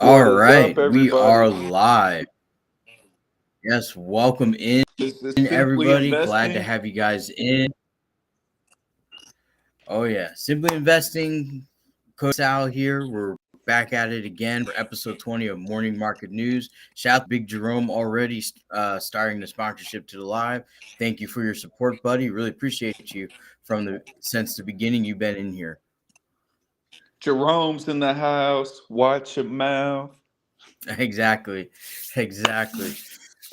All What is right, up, we are everybody? live. Yes, welcome in, This is Simply everybody. Glad to Investing. have you guys in. Oh yeah, Simply Investing. Cody Sal here. We're back at it again for episode 20 of Morning Market News. Shout out to Big Jerome already starting the sponsorship to the live. Thank you for your support, buddy. Really appreciate you since the beginning. You've been in here. Jerome's in the house. Watch your mouth. Exactly.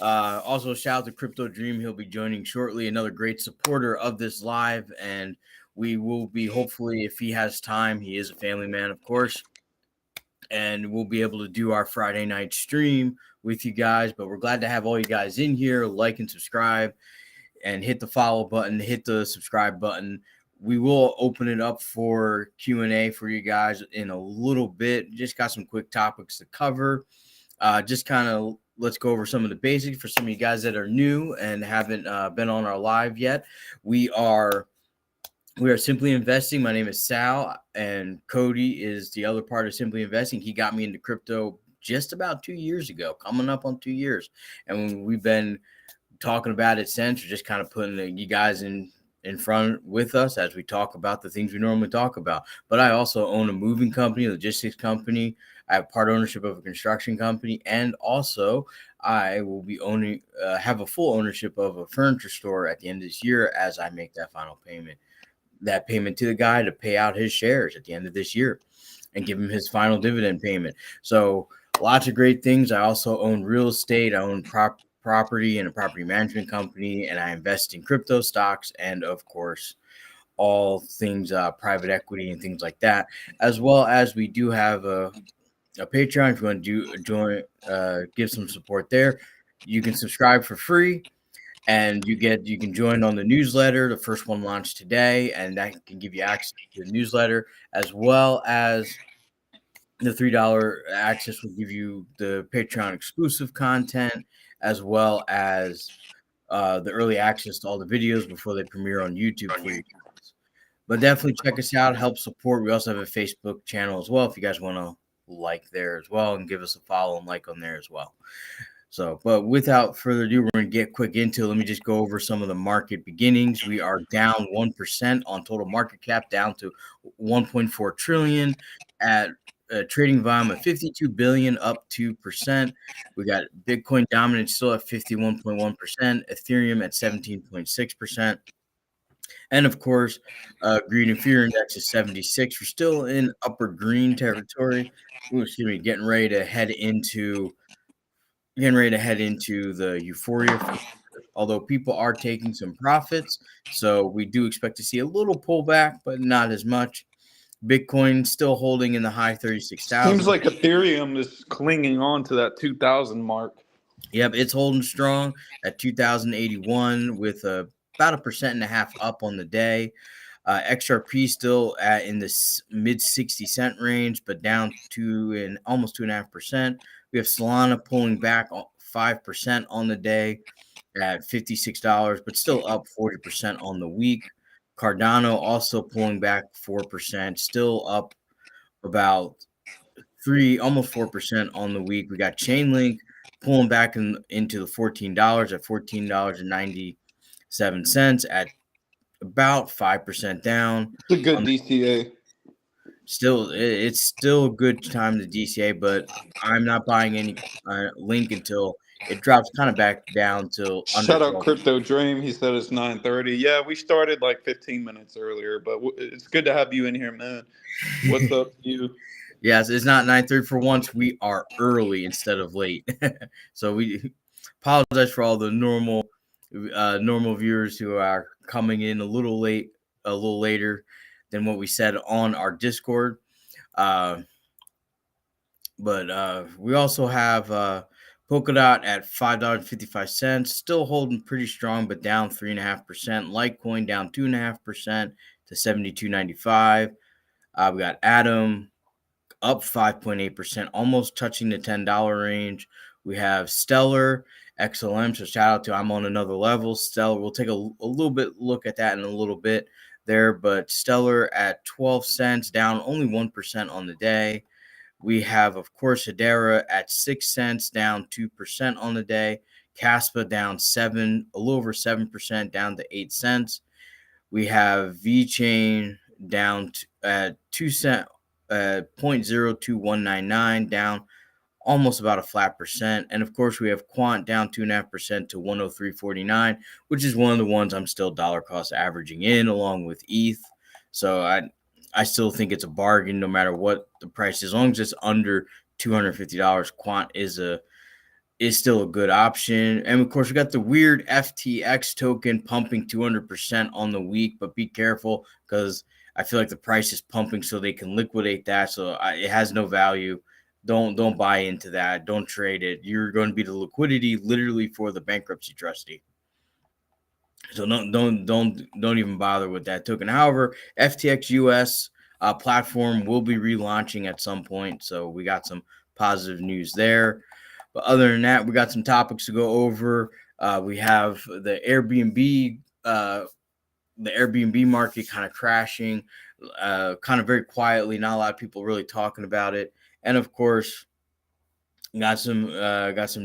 Also, shout out to Crypto Dream. He'll be joining shortly. Another great supporter of this live. And we will be, hopefully, if he has time, he is a family man, of course. And we'll be able to do our Friday night stream with you guys. But we're glad to have all you guys in here. Like and subscribe and hit the follow button, hit the subscribe button. We will open it up for Q&A for you guys in a little bit. Just got some quick topics to cover. Just kind of let's go over some of the basics for some of you guys that are new and haven't been on our live yet. We are Simply Investing. My name is Sal, and Cody is the other part of Simply Investing. He got me into crypto just about 2 years ago, coming up on 2 years, and we've been talking about it since. We're just kind of putting you guys in front with us as we talk about the things we normally talk about. But I also own a moving company, a logistics company. I have part ownership of a construction company, and also I will be have a full ownership of a furniture store at the end of this year as I make that final payment to the guy to pay out his shares at the end of this year and give him his final dividend payment. So lots of great things. I also own real estate. I own property and a property management company, and I invest in crypto stocks and, of course, all things private equity and things like that, as well as we do have a Patreon. If you want to join, give some support there, you can subscribe for free. And you can join on the newsletter. The first one launched today, and that can give you access to the newsletter, as well as the $3 access will give you the Patreon exclusive content, as well as the early access to all the videos before they premiere on YouTube for you guys. But definitely check us out, help support. We also have a Facebook channel as well if you guys want to like there as well and give us a follow and like on there as well. So, but without further ado, we're going to get quick into it. Let me just go over some of the market beginnings. We are down 1% on total market cap, down to 1.4 trillion at a trading volume of 52 billion, up 2%. We got Bitcoin dominant still at 51.1%, Ethereum at 17.6%. And of course, greed and fear index is 76. We're still in upper green territory. Getting ready to head into the euphoria, although people are taking some profits. So we do expect to see a little pullback, but not as much. Bitcoin still holding in the high Seems 36,000. like Ethereum is clinging on to that 2,000 mark. Yep, it's holding strong at 2,081 with about 1.5% up on the day. XRP still in the mid 60-cent range, but down to almost 2.5%. We have Solana pulling back 5% on the day at $56, but still up 40% on the week. Cardano also pulling back 4%, still up about almost 4% on the week. We got Chainlink pulling back into the $14 at $14.97 at about 5% down. It's a good On DCA. Still, it's still a good time to DCA, but I'm not buying any Link until it drops kind of back down to under Shout out 12. Crypto Dream. He said it's 9:30. Yeah, we started like 15 minutes earlier, but it's good to have you in here, man. What's up, you? Yes, it's not 9:30 for once. We are early instead of late. So we apologize for all the normal viewers who are coming in a little later than what we said on our Discord. Uh, but we also have Polkadot at $5.55, still holding pretty strong, but down 3.5%. Litecoin down 2.5% to 72.95. We got Atom up 5.8%, almost touching the $10 range. We have Stellar, XLM. So shout out to I'm on another level. Stellar, we'll take a little bit look at that in a little bit there, but Stellar at 12 cents, down only 1% on the day. We have, of course, Hedera at 6 cents, down 2% on the day. Caspa down a little over 7%, down to 8 cents. We have VeChain down at 2 cent, 0.02199, down almost about a flat percent. And of course, we have Quant down 2.5% to 103.49, which is one of the ones I'm still dollar cost averaging in along with ETH. So I still think it's a bargain no matter what the price is. As long as it's under $250, Quant is still a good option. And of course, we got the weird FTX token pumping 200% on the week, but be careful because I feel like the price is pumping so they can liquidate that. So it has no value. Don't buy into that. Don't trade it. You're going to be the liquidity literally for the bankruptcy trustee. So don't even bother with that token. However, FTX US platform will be relaunching at some point, so we got some positive news there. But other than that, we got some topics to go over. We have the Airbnb market kind of crashing, kind of very quietly. Not a lot of people really talking about it, and of course, got some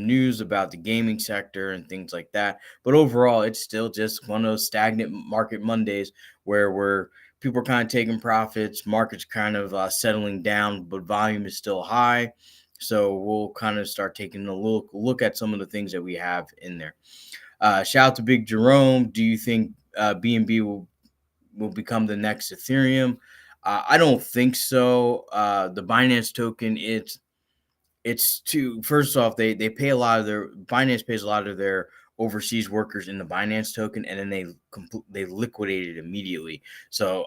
news about the gaming sector and things like that. But overall, it's still just one of those stagnant market Mondays where people are kind of taking profits, market's kind of settling down, but volume is still high. So we'll kind of start taking a look at some of the things that we have in there. Shout out to Big Jerome. Do you think BNB will become the next Ethereum? I don't think so. The Binance token, it's to first off, they pay a lot of their Binance pays a lot of their overseas workers in the Binance token, and then they liquidate it immediately. So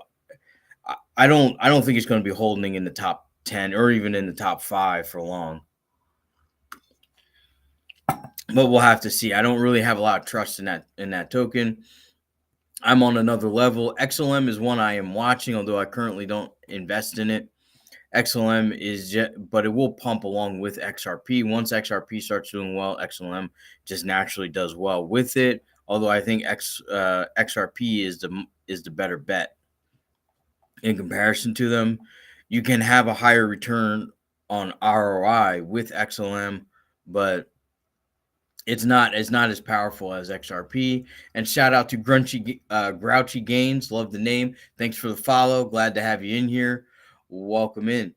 I don't think it's going to be holding in the top 10 or even in the top 5 for long. But we'll have to see. I don't really have a lot of trust in that token. I'm on another level. XLM is one I am watching, although I currently don't invest in it. XLM but it will pump along with XRP. Once XRP starts doing well, XLM just naturally does well with it. Although I think XRP is the better bet in comparison to them. You can have a higher return on ROI with XLM, but it's not as powerful as XRP. And shout out to Grouchy Gains. Love the name. Thanks for the follow. Glad to have you in here. Welcome in.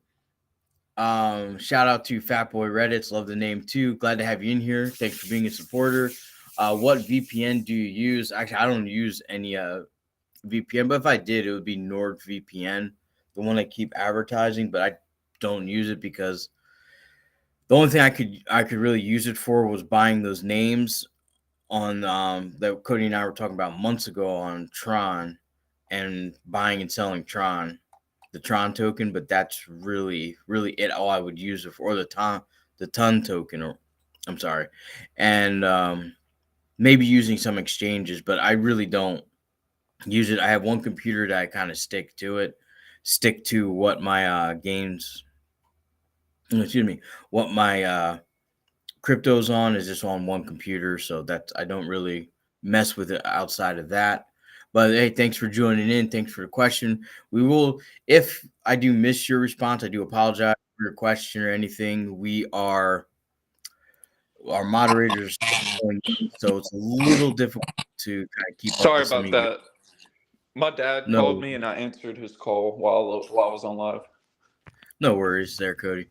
Shout out to Fatboy Reddits. Love the name too. Glad to have you in here. Thanks for being a supporter. What VPN do you use? Actually, I don't use any VPN, but if I did, it would be NordVPN, the one I keep advertising, but I don't use it because the only thing I could really use it for was buying those names on that Cody and I were talking about months ago on Tron and buying and selling Tron, the Tron token, but that's really it all I would use it for, or the ton token, or I'm sorry, and maybe using some exchanges, but I really don't use it. I have one computer that I kind of stick to what my what my crypto's on is just on one computer, so that I don't really mess with it outside of that. But hey, thanks for joining in. Thanks for the question. We will, if I do miss your response, I do apologize. your question or anything, our moderators going in, so it's a little difficult to kind of keep up Sorry with some of about you. that. My dad called No, me and I answered his call while I was on live. no worries there, Cody.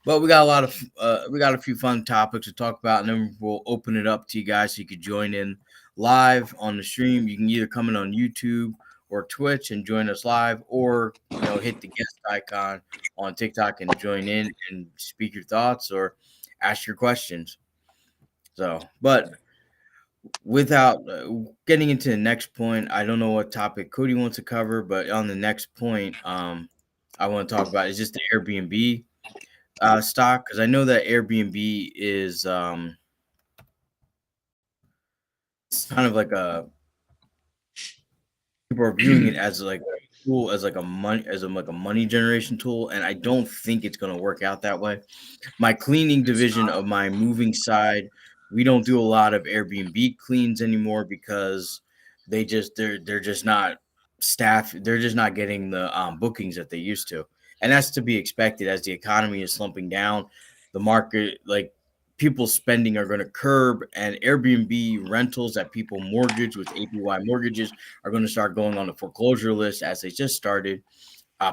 But we got a few fun topics to talk about, and then we'll open it up to you guys so you could join in live on the stream. You can either come in on YouTube or Twitch and join us live, or hit the guest icon on TikTok and join in and speak your thoughts or ask your questions. So, but without getting into the next point, I don't know what topic Cody wants to cover, but on the next point, I want to talk about is just the Airbnb stock, because I know that Airbnb is it's kind of like a people are viewing it as like a tool, as like a money generation tool, and I don't think it's going to work out that way. My cleaning division of my moving side, we don't do a lot of Airbnb cleans anymore because they're just not they're just not getting the bookings that they used to. And that's to be expected as the economy is slumping down. The market, like people's spending are going to curb, and Airbnb rentals that people mortgage with APY mortgages are going to start going on the foreclosure list as they just started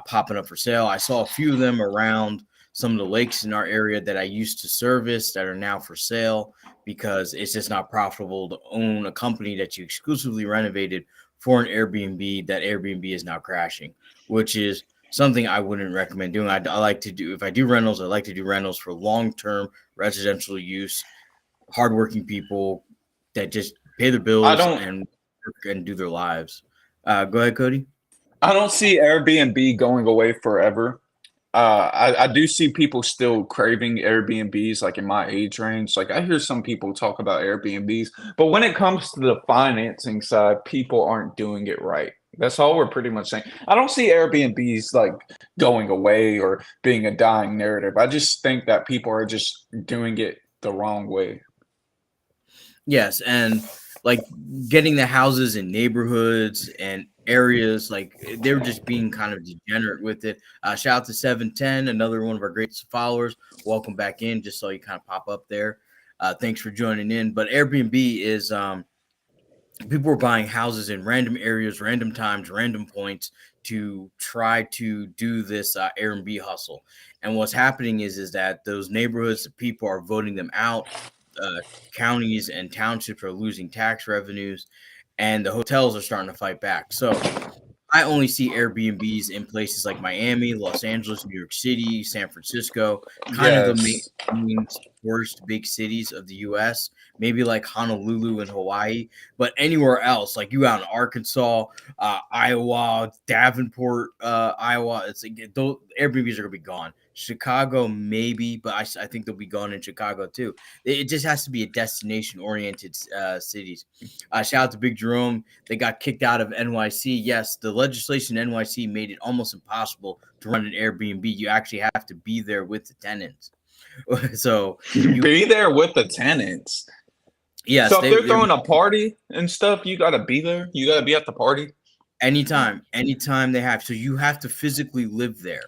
popping up for sale. I saw a few of them around some of the lakes in our area that I used to service that are now for sale because it's just not profitable to own a company that you exclusively renovated for an Airbnb. That Airbnb is now crashing, which is something I wouldn't recommend doing. I like to do, if I do rentals, I like to do rentals for long-term residential use, hardworking people that just pay their I bills don't and work and do their lives. Go ahead, Cody. I don't see Airbnb going away forever. I do see people still craving Airbnbs, like in my age range. Like I hear some people talk about Airbnbs, but when it comes to the financing side, people aren't doing it right. That's all we're pretty much saying. I don't see Airbnbs like going away or being a dying narrative. I just think that people are just doing it the wrong way. Yes, and like getting the houses in neighborhoods and areas, like they're just being kind of degenerate with it. Shout out to 710, another one of our great followers. Welcome back in. Just saw you kind of pop up there. Thanks for joining in. But Airbnb is people were buying houses in random areas, random times, random points to try to do this Airbnb hustle. And what's happening is that those neighborhoods, people are voting them out. Uh, Counties and townships are losing tax revenues, and the hotels are starting to fight back. So I only see Airbnbs in places like Miami, Los Angeles, New York City, San Francisco, kind of the Yes. main worst big cities of the US, maybe like Honolulu and Hawaii, but anywhere else, like you out in Arkansas, Iowa, Davenport, Iowa, it's like those Airbnbs are gonna be gone. Chicago, maybe, but I think they'll be gone in Chicago too. It just has to be a destination oriented cities. Shout out to Big Jerome. They got kicked out of NYC. Yes, the legislation in NYC made it almost impossible to run an Airbnb. You actually have to be there with the tenants. So you, Be there with the tenants. yes, So if they're they're throwing a party and stuff, you gotta be there. You gotta be at the party. anytime they have. So you have to physically live there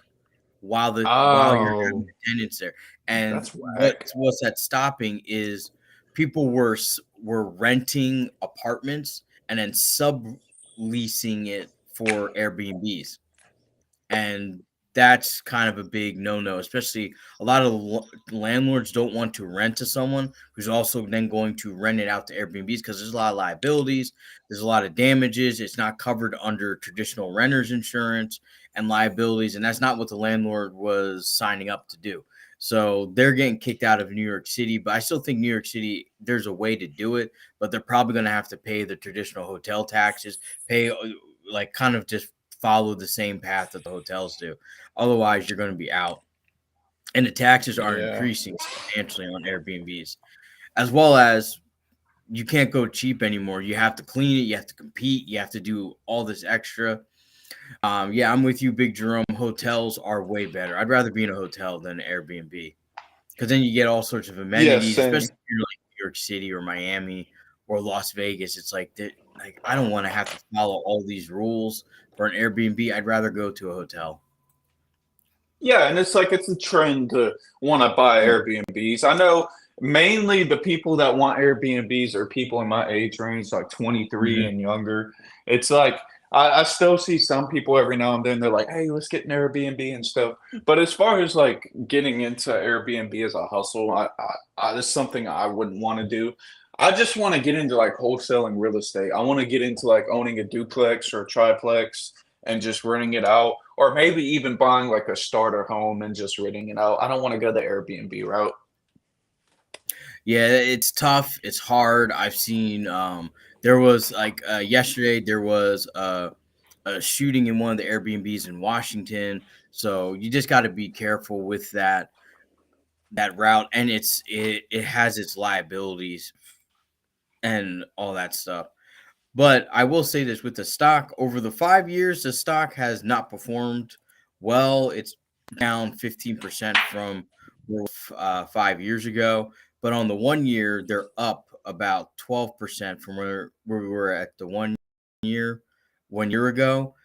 while you're having Oh, the tenants there. And that's whack. what's that stopping is people were renting apartments and then subleasing it for Airbnbs. And that's kind of a big no-no, especially a lot of landlords don't want to rent to someone who's also then going to rent it out to Airbnbs because there's a lot of liabilities, there's a lot of damages, it's not covered under traditional renters insurance and liabilities, and that's not what the landlord was signing up to do. So they're getting kicked out of New York City, but I still think New York City, there's a way to do it, but they're probably going to have to pay the traditional hotel taxes, pay like kind of just follow the same path that the hotels do. Otherwise, you're going to be out. And the taxes are Yeah. increasing substantially on Airbnbs, as well as you can't go cheap anymore. You have to clean it, you have to compete, you have to do all this extra. Yeah, I'm with you, Big Jerome. Hotels are way better. I'd rather be in a hotel than an Airbnb because then you get all sorts of Yeah, amenities, especially same. if you're like New York City or Miami or Las Vegas. It's like I don't want to have to follow all these rules for an Airbnb. I'd rather go to a hotel. Yeah, and it's like it's a trend to want to buy Mm, Airbnbs. I know mainly the people that want Airbnbs are people in my age range, like 23 mhm. and younger. It's like I still see some people every now and then they're like, "Hey, let's get an Airbnb and stuff." But as far as like getting into Airbnb as a hustle, it's something I wouldn't want to do. I just want to get into like wholesaling real estate. I want to get into like owning a duplex or a triplex and just renting it out, or maybe even buying like a starter home and just renting it out. I don't want to go the Airbnb route. Yeah, it's tough. It's hard. I've seen there was like yesterday there was a shooting in one of the Airbnbs in Washington. So you just got to be careful with that route, and it has its liabilities and all that stuff. But I will say this with the stock over the 5 years, the stock has not performed well. It's down 15% from 5 years ago. But on the 1 year, they're up about 12% from where we were at the 1 year, 1 year ago.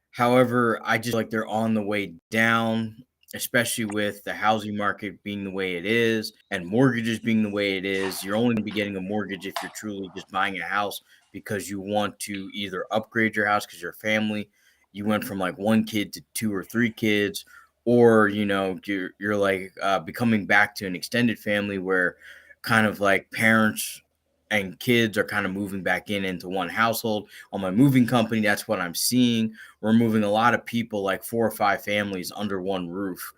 However, I just like they're on the way down, especially with the housing market being the way it is and mortgages being the way it is. You're only going to be getting a mortgage if you're truly just buying a house because you want to either upgrade your house because your family, you went from like one kid to two or three kids, or you're like becoming back to an extended family where kind of like parents and kids are kind of moving back into one household. On my moving company, that's what I'm seeing. We're moving a lot of people, like 4 or 5 families under one roof,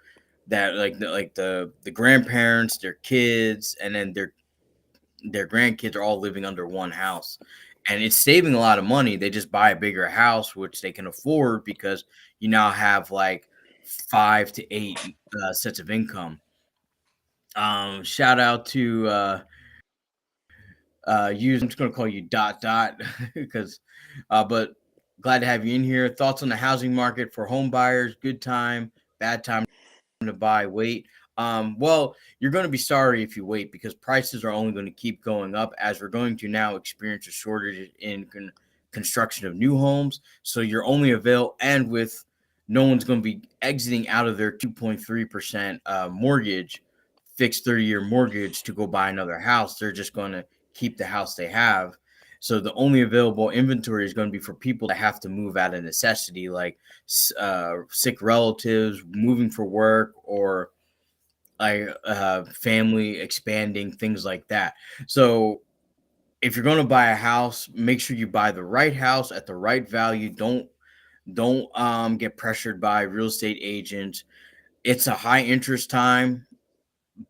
that like the grandparents, their kids, and then their grandkids are all living under one house. And it's saving a lot of money. They just buy a bigger house, which they can afford because you now have like 5 to 8 sets of income. Shout out to use I'm just going to call you dot dot because but glad to have you in here. Thoughts on the housing market for home buyers? Good time, bad time to buy, wait. Well, you're going to be sorry if you wait because prices are only going to keep going up as we're going to now experience a shortage in construction of new homes. So you're only avail and with no one's going to be exiting out of their 2.3% mortgage, fixed 30-year mortgage to go buy another house. They're just going to keep the house they have. So the only available inventory is going to be for people that have to move out of necessity, like sick relatives, moving for work, or like family expanding, things like that. So if you're going to buy a house, make sure you buy the right house at the right value. Don't get pressured by real estate agents. It's a high interest time,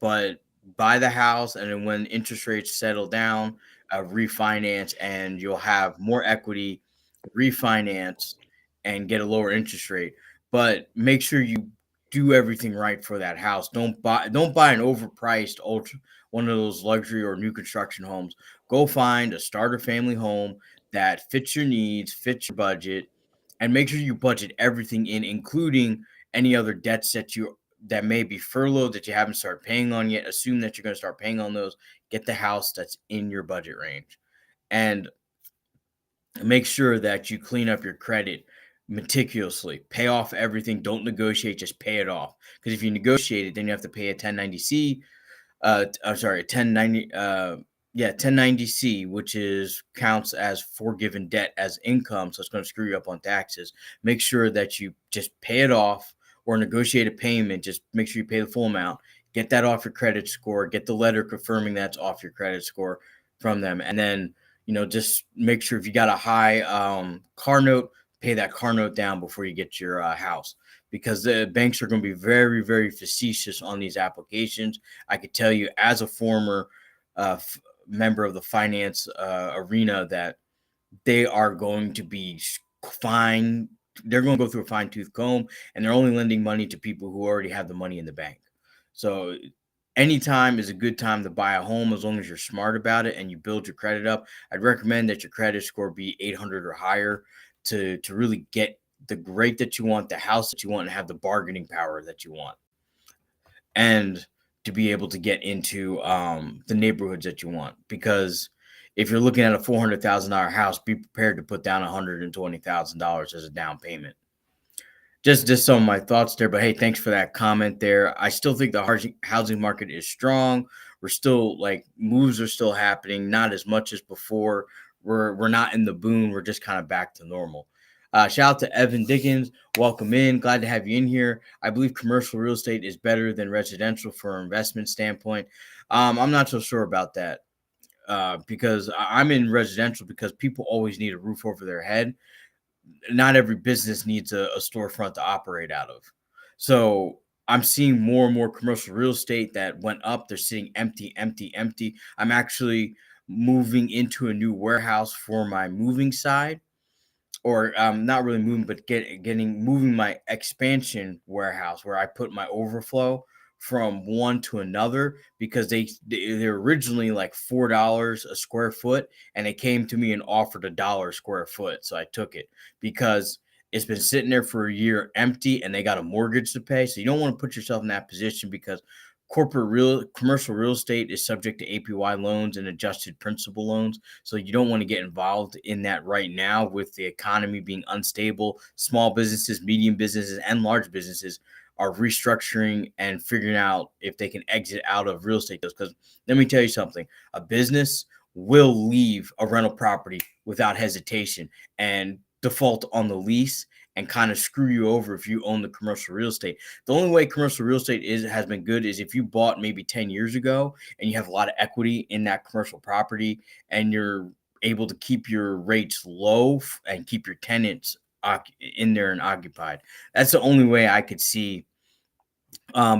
but buy the house, and then when interest rates settle down, refinance, and you'll have more equity, refinance, and get a lower interest rate. But make sure you do everything right for that house. Don't buy an overpriced ultra one of those luxury or new construction homes. Go find a starter family home that fits your needs, fits your budget, and make sure you budget everything in, including any other debts that may be furloughed that you haven't started paying on yet. Assume that you're going to start paying on those. Get the house that's in your budget range, and make sure that you clean up your credit meticulously. Pay off everything. Don't negotiate. Just pay it off. Because if you negotiate it, then you have to pay a 1090C. I'm sorry, 1090. Yeah, 1090C, which is counts as forgiven debt as income, so it's going to screw you up on taxes. Make sure that you just pay it off or negotiate a payment. Just make sure you pay the full amount. Get that off your credit score. Get the letter confirming that's off your credit score from them, and then just make sure if you got a high car note, pay that car note down before you get your house, because the banks are going to be very, very facetious on these applications. I could tell you as a former member of the finance arena that they are going to be fine. They're going to go through a fine tooth comb, and they're only lending money to people who already have the money in the bank. So anytime is a good time to buy a home as long as you're smart about it and you build your credit up. I'd recommend that your credit score be 800 or higher to really get the rate that you want, the house that you want, and have the bargaining power that you want, and to be able to get into the neighborhoods that you want. Because if you're looking at a $400,000 house, be prepared to put down $120,000 as a down payment just some of my thoughts there. But hey, thanks for that comment there. I still think the housing market is strong. We're still like moves are still happening, not as much as before. We're not in the boom. We're just kind of back to normal. Shout out to Evan Dickens. Welcome in. Glad to have you in here. I believe commercial real estate is better than residential for an investment standpoint. I'm not so sure about that because I'm in residential because people always need a roof over their head. Not every business needs a storefront to operate out of. So I'm seeing more and more commercial real estate that went up. They're sitting empty, empty, empty. I'm actually moving into a new warehouse for my moving side, or not really moving, but moving my expansion warehouse where I put my overflow from one to another because they're originally like $4 a square foot, and they came to me and offered $1 square foot, so I took it because it's been sitting there for a year empty and they got a mortgage to pay. So you don't want to put yourself in that position because commercial real estate is subject to APY loans and adjusted principal loans. So you don't want to get involved in that right now with the economy being unstable. Small businesses, medium businesses, and large businesses are restructuring and figuring out if they can exit out of real estate. Because let me tell you something, a business will leave a rental property without hesitation and default on the lease and kind of screw you over if you own the commercial real estate. The only way commercial real estate has been good is if you bought maybe 10 years ago and you have a lot of equity in that commercial property and you're able to keep your rates low and keep your tenants in there and occupied. That's the only way I could see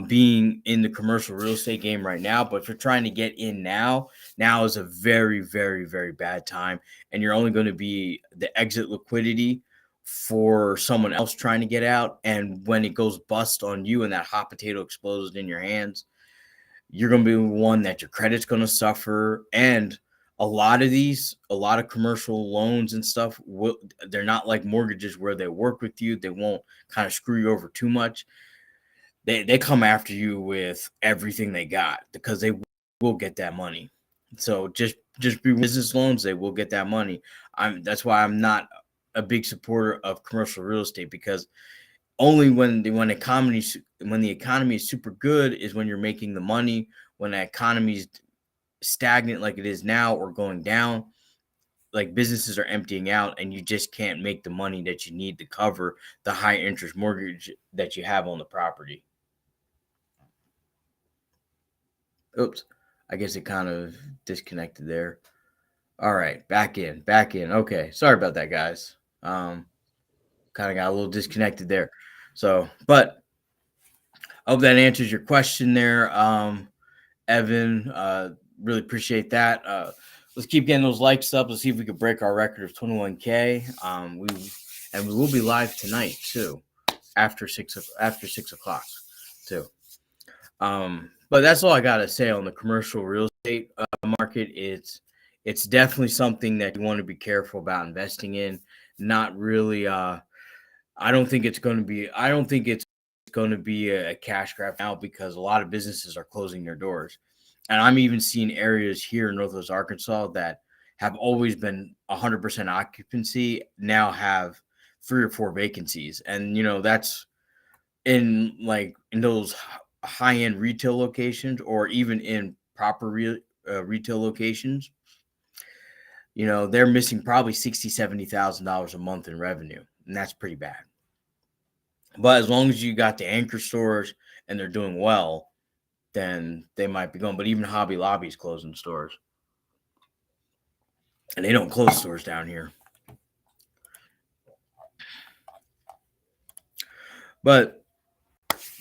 being in the commercial real estate game right now. But if you're trying to get in now is a very, very, very bad time. And you're only going to be the exit liquidity for someone else trying to get out. And when it goes bust on you and that hot potato explodes in your hands, you're going to be one that your credit's going to suffer. And a lot of commercial loans and stuff, they're not like mortgages where they work with you. They won't kind of screw you over too much. They come after you with everything they got because they will get that money. So just be business loans, they will get that money. That's why I'm not a big supporter of commercial real estate because only when the economy is super good is when you're making the money. When the economy is stagnant like it is now or going down, like businesses are emptying out and you just can't make the money that you need to cover the high interest mortgage that you have on the property. Oops, I guess it kind of disconnected there. All right, back in. Okay, sorry about that, guys. Kind of got a little disconnected there. So, but I hope that answers your question there, Evan. Really appreciate that. Let's keep getting those likes up. Let's see if we can break our record of 21K. We will be live tonight too, after 6 o'clock too. But that's all I gotta say on the commercial real estate market. It's definitely something that you want to be careful about investing in. Not really. I don't think it's going to be. I don't think it's going to be a cash grab now because a lot of businesses are closing their doors, and I'm even seeing areas here in Northwest Arkansas that have always been 100% occupancy now have 3 or 4 vacancies, and that's in those high-end retail locations or even in proper retail locations. They're missing probably $60,000-$70,000 a month in revenue, and that's pretty bad. But as long as you got the anchor stores and they're doing well, then they might be going. But even Hobby Lobby's closing stores, and they don't close stores down here. But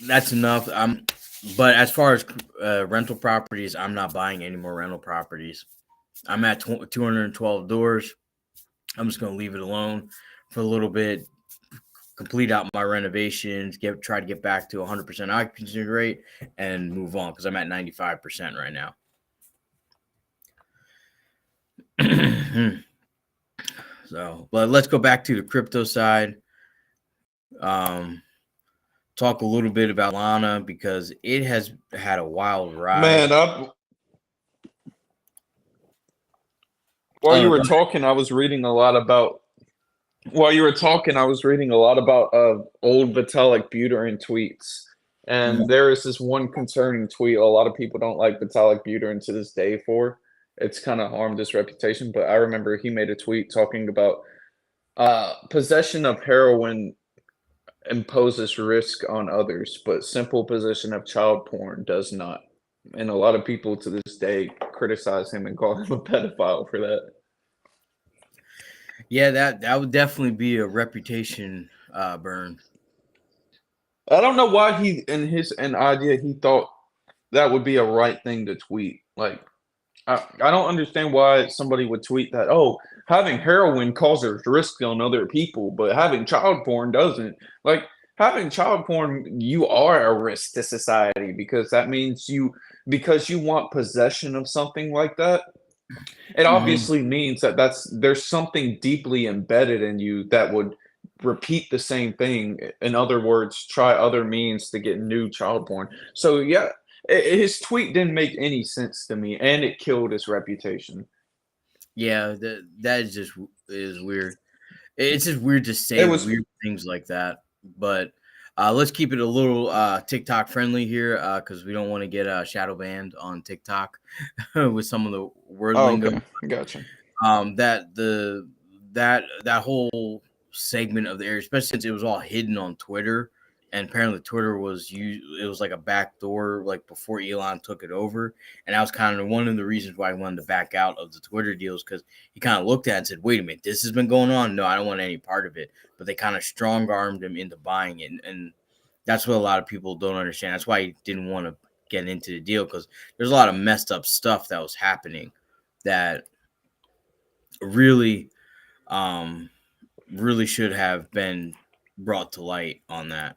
that's enough. But as far as rental properties, I'm not buying any more rental properties. I'm at 212 doors. I'm just going to leave it alone for a little bit, complete out my renovations, try to get back to 100% occupancy rate, and move on because I'm at 95% right now. So, but let's go back to the crypto side. Talk a little bit about Lana because it has had a wild ride. Man, while you were talking, I was reading a lot about While you were talking, I was reading a lot about old Vitalik Buterin tweets, and there is this one concerning tweet a lot of people don't like Vitalik Buterin to this day for. It's kind of harmed his reputation, but I remember he made a tweet talking about possession of heroin imposes risk on others, but simple possession of child porn does not. And a lot of people to this day criticize him and call him a pedophile for that. Yeah, that would definitely be a reputation burn. I don't know why he in his an idea he thought that would be a right thing to tweet. Like I don't understand why somebody would tweet that, oh, having heroin causes risk on other people, but having child porn doesn't. Like having child porn, you are a risk to society because that means because you want possession of something like that. It Mhm. obviously means that there's something deeply embedded in you that would repeat the same thing. In other words, try other means to get new child porn. So yeah, his tweet didn't make any sense to me, and it killed his reputation. Yeah, that is just is weird. It's just weird to It say was weird things like that. But let's keep it a little TikTok friendly here because we don't want to get shadow banned on TikTok with some of the word oh lingo. okay, gotcha. That that whole segment of the area, especially since it was all hidden on Twitter, and apparently Twitter was it was like a back door, like before Elon took it over, and that was kind of one of the reasons why I wanted to back out of the Twitter deals because he kind of looked at it and said, "Wait a minute, this has been going on. No, I don't want any part of it." But they kind of strong armed him into buying it, and that's what a lot of people don't understand. That's why he didn't want to get into the deal because there's a lot of messed up stuff that was happening that really um really should have been brought to light on that.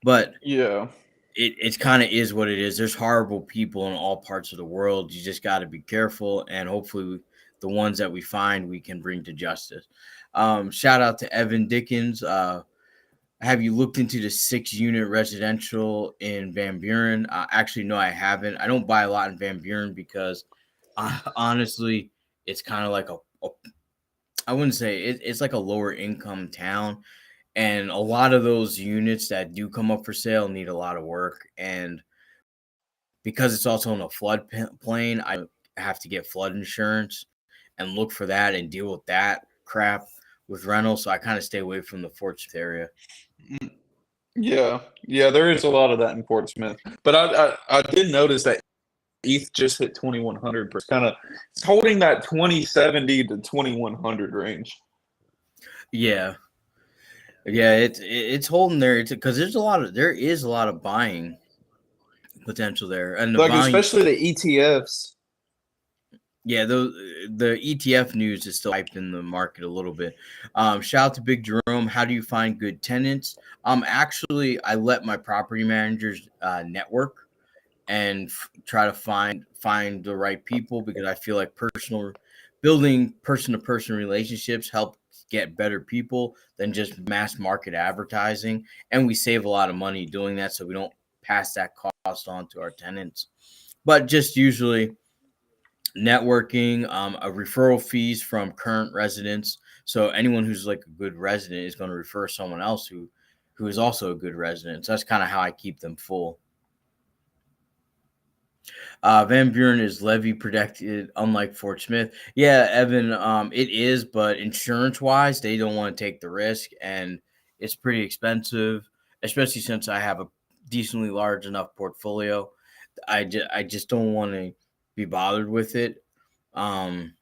But Yeah, it kind of is what it is. There's horrible people in all parts of the world. You just got to be careful, and hopefully, the ones that we find, we can bring to justice. Shout out to Evan Dickens. Have you looked into the 6 unit residential in Van Buren? Actually, no, I haven't. I don't buy a lot in Van Buren because honestly, it's kind of like a I wouldn't say it's like a lower income town, and a lot of those units that do come up for sale need a lot of work. And because it's also in a plain, I have to get flood insurance and look for that and deal with that crap with rentals. So I kind of stay away from the Fort Smith area. yeah. There is a lot of that in Fort Smith, but I did notice that ETH just hit 2100. Kind of it's holding that 2070 to 2100 range. Yeah, yeah, it's holding there. It's because there is a lot of buying potential there, and the Like volume. especially the ETFs. Yeah, the ETF news is still hyped in the market a little bit. Shout out to Big Jerome. How do you find good tenants? Actually, I let my property managers network and try to find the right people because I feel like building person to person relationships help get better people than just mass market advertising, and we save a lot of money doing that, so we don't pass that cost on to our tenants. But just usually networking, a referral fees from current residents. So anyone who's like a good resident is going to refer someone else who is also a good resident. So that's kind of how I keep them full. Van Buren is levy protected, unlike Fort Smith. Yeah, Evan, it is, but insurance wise, they don't want to take the risk, and it's pretty expensive, especially since I have a decently large enough portfolio. I just don't want to be bothered with it. Um,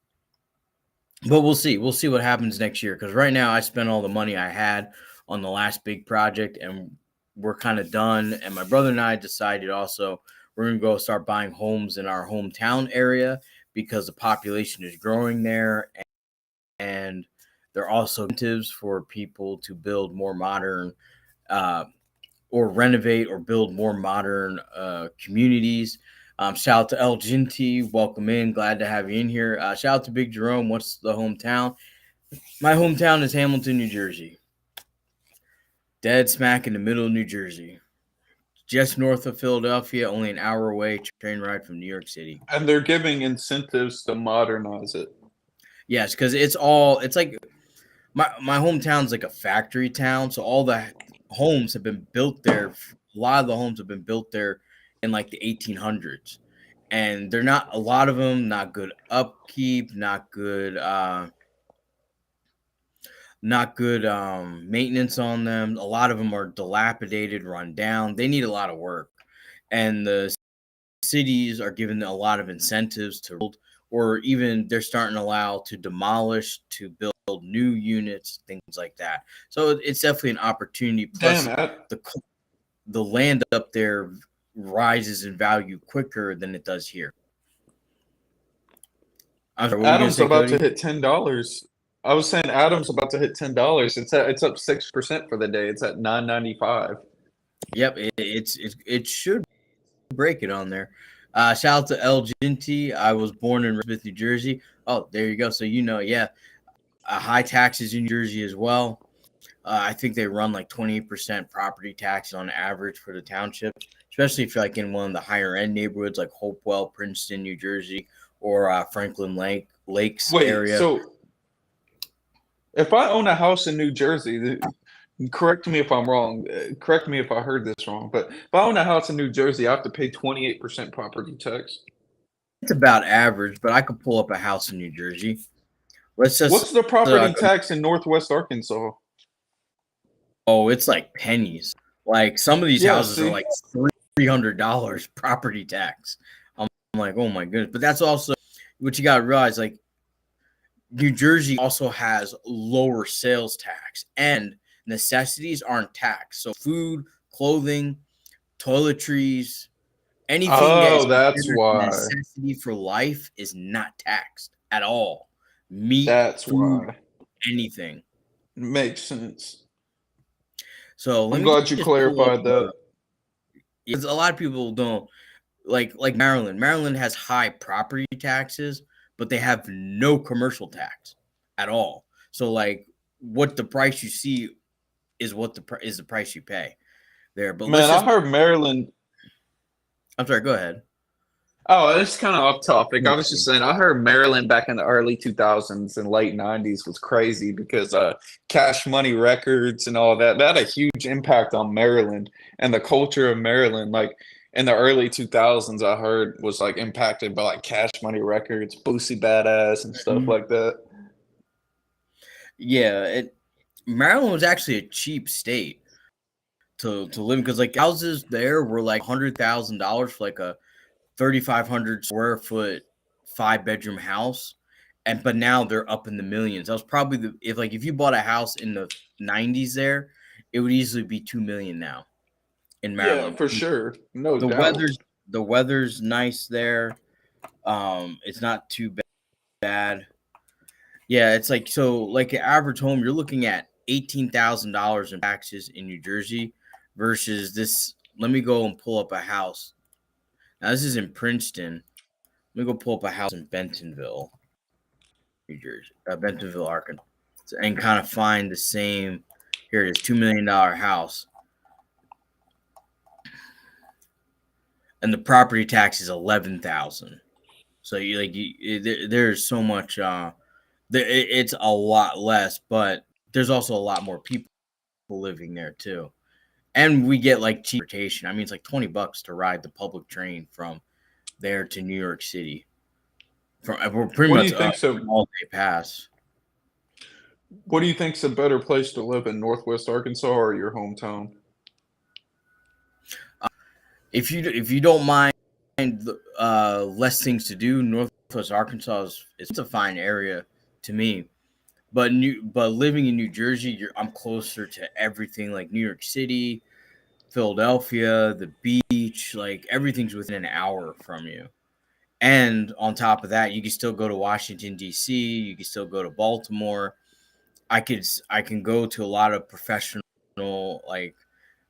but we'll see. We'll see what happens next year because right now I spent all the money I had on the last big project, and we're kind of done. And my brother and I decided also we're going to go start buying homes in our hometown area because the population is growing there, and there are also incentives for people to build more modern uh, or renovate or build more modern communities. Shout out to El Ginty. Welcome in. Glad to have you in here. Shout out to Big Jerome. What's the hometown? My hometown is Hamilton, New Jersey. Dead smack in the middle of New Jersey. Just north of Philadelphia, only an hour away, train ride from New York City. And they're giving incentives to modernize it. Yes, because it's like my hometown's like a factory town, so all the homes have been built there. A lot of the homes have been built there in like the 1800s, and they're not a lot of them not good upkeep, not good maintenance on them. A lot of them are dilapidated, run down. They need a lot of work, and the cities are given a lot of incentives to build, or even they're starting to allow to demolish to build new units, things like that. So it's definitely an opportunity. Damn Plus, it. the land up there rises in value quicker than it does here. I'm sorry, what were you gonna Adam's say, about to Cody? hit $10. I was saying Adam's about to hit $10. It's up 6% for the day. It's at 9.95. Yep, it should break it on there. Shout out to El Ginty. I was born in Smith, New Jersey. Oh, there you go. So yeah, high taxes in New Jersey as well. I think they run like 28% property tax on average for the township, especially if you're like in one of the higher end neighborhoods like Hopewell, Princeton, New Jersey, or Franklin Lakes Wait, area. so if I own a house in New Jersey, correct me if I'm wrong. Correct me if I heard this wrong, but if I own a house in New Jersey, I have to pay 28% property tax. It's about average, but I could pull up a house in New Jersey. Let's just What's the property tax in Northwest Arkansas? oh, it's like pennies. Like some of these Yeah, houses are see? like $300 property tax. I'm like, oh my goodness. But that's also what you got to realize. Like New Jersey also has lower sales tax, and necessities aren't taxed. So food, clothing, toiletries, anything that is Oh, that's considered a why. necessity for life is not taxed at all. Meat, That's food, why. anything. Makes sense. So let I'm me glad you just pull up clarified that. because a lot of people don't like Maryland. Maryland has high property taxes, but they have no commercial tax at all. So like what the price you see is what is the price you pay there. But let's Man, I just heard Maryland. I'm sorry, go ahead. Oh, it's kind of off topic. No I was just saying, I heard Maryland back in the early 2000s and late 90s was crazy because Cash Money Records and all that. That had a huge impact on Maryland and the culture of Maryland. Like in the early 2000s, I heard was like impacted by like Cash Money Records, Boosie Badass, and stuff Mhm. like that. Yeah, Maryland was actually a cheap state to live in because like houses there were like $100,000 for like a 3,500 square foot 5 bedroom house, and but now they're up in the millions. That was probably if you bought a house in the 90s there, it would easily be 2 million now in Yeah, Maryland. for sure. No The doubt. weather's nice there. It's not too bad. Yeah, it's like so like an average home, you're looking at $18,000 in taxes in New Jersey versus this. Let me go and pull up a house. Now this is in Princeton. Let me go pull up a house in Bentonville, New Jersey, Bentonville, Arkansas, and kind of find the same. Here it is, $2 million house, and the property tax is 11,000. So there's so much. It's a lot less, but there's also a lot more people living there too, and we get like cheap transportation. I mean, it's like $20 to ride the public train from there to New York City. We're pretty What do much you think's a all day pass. What do you think's a better place to live in Northwest Arkansas or your hometown? If you don't mind less things to do, Northwest Arkansas it's a fine area to me. But living in New Jersey, I'm closer to everything like New York City, Philadelphia, the beach, like everything's within an hour from you. And on top of that, you can still go to Washington D.C. You can still go to Baltimore. I can go to a lot of professional like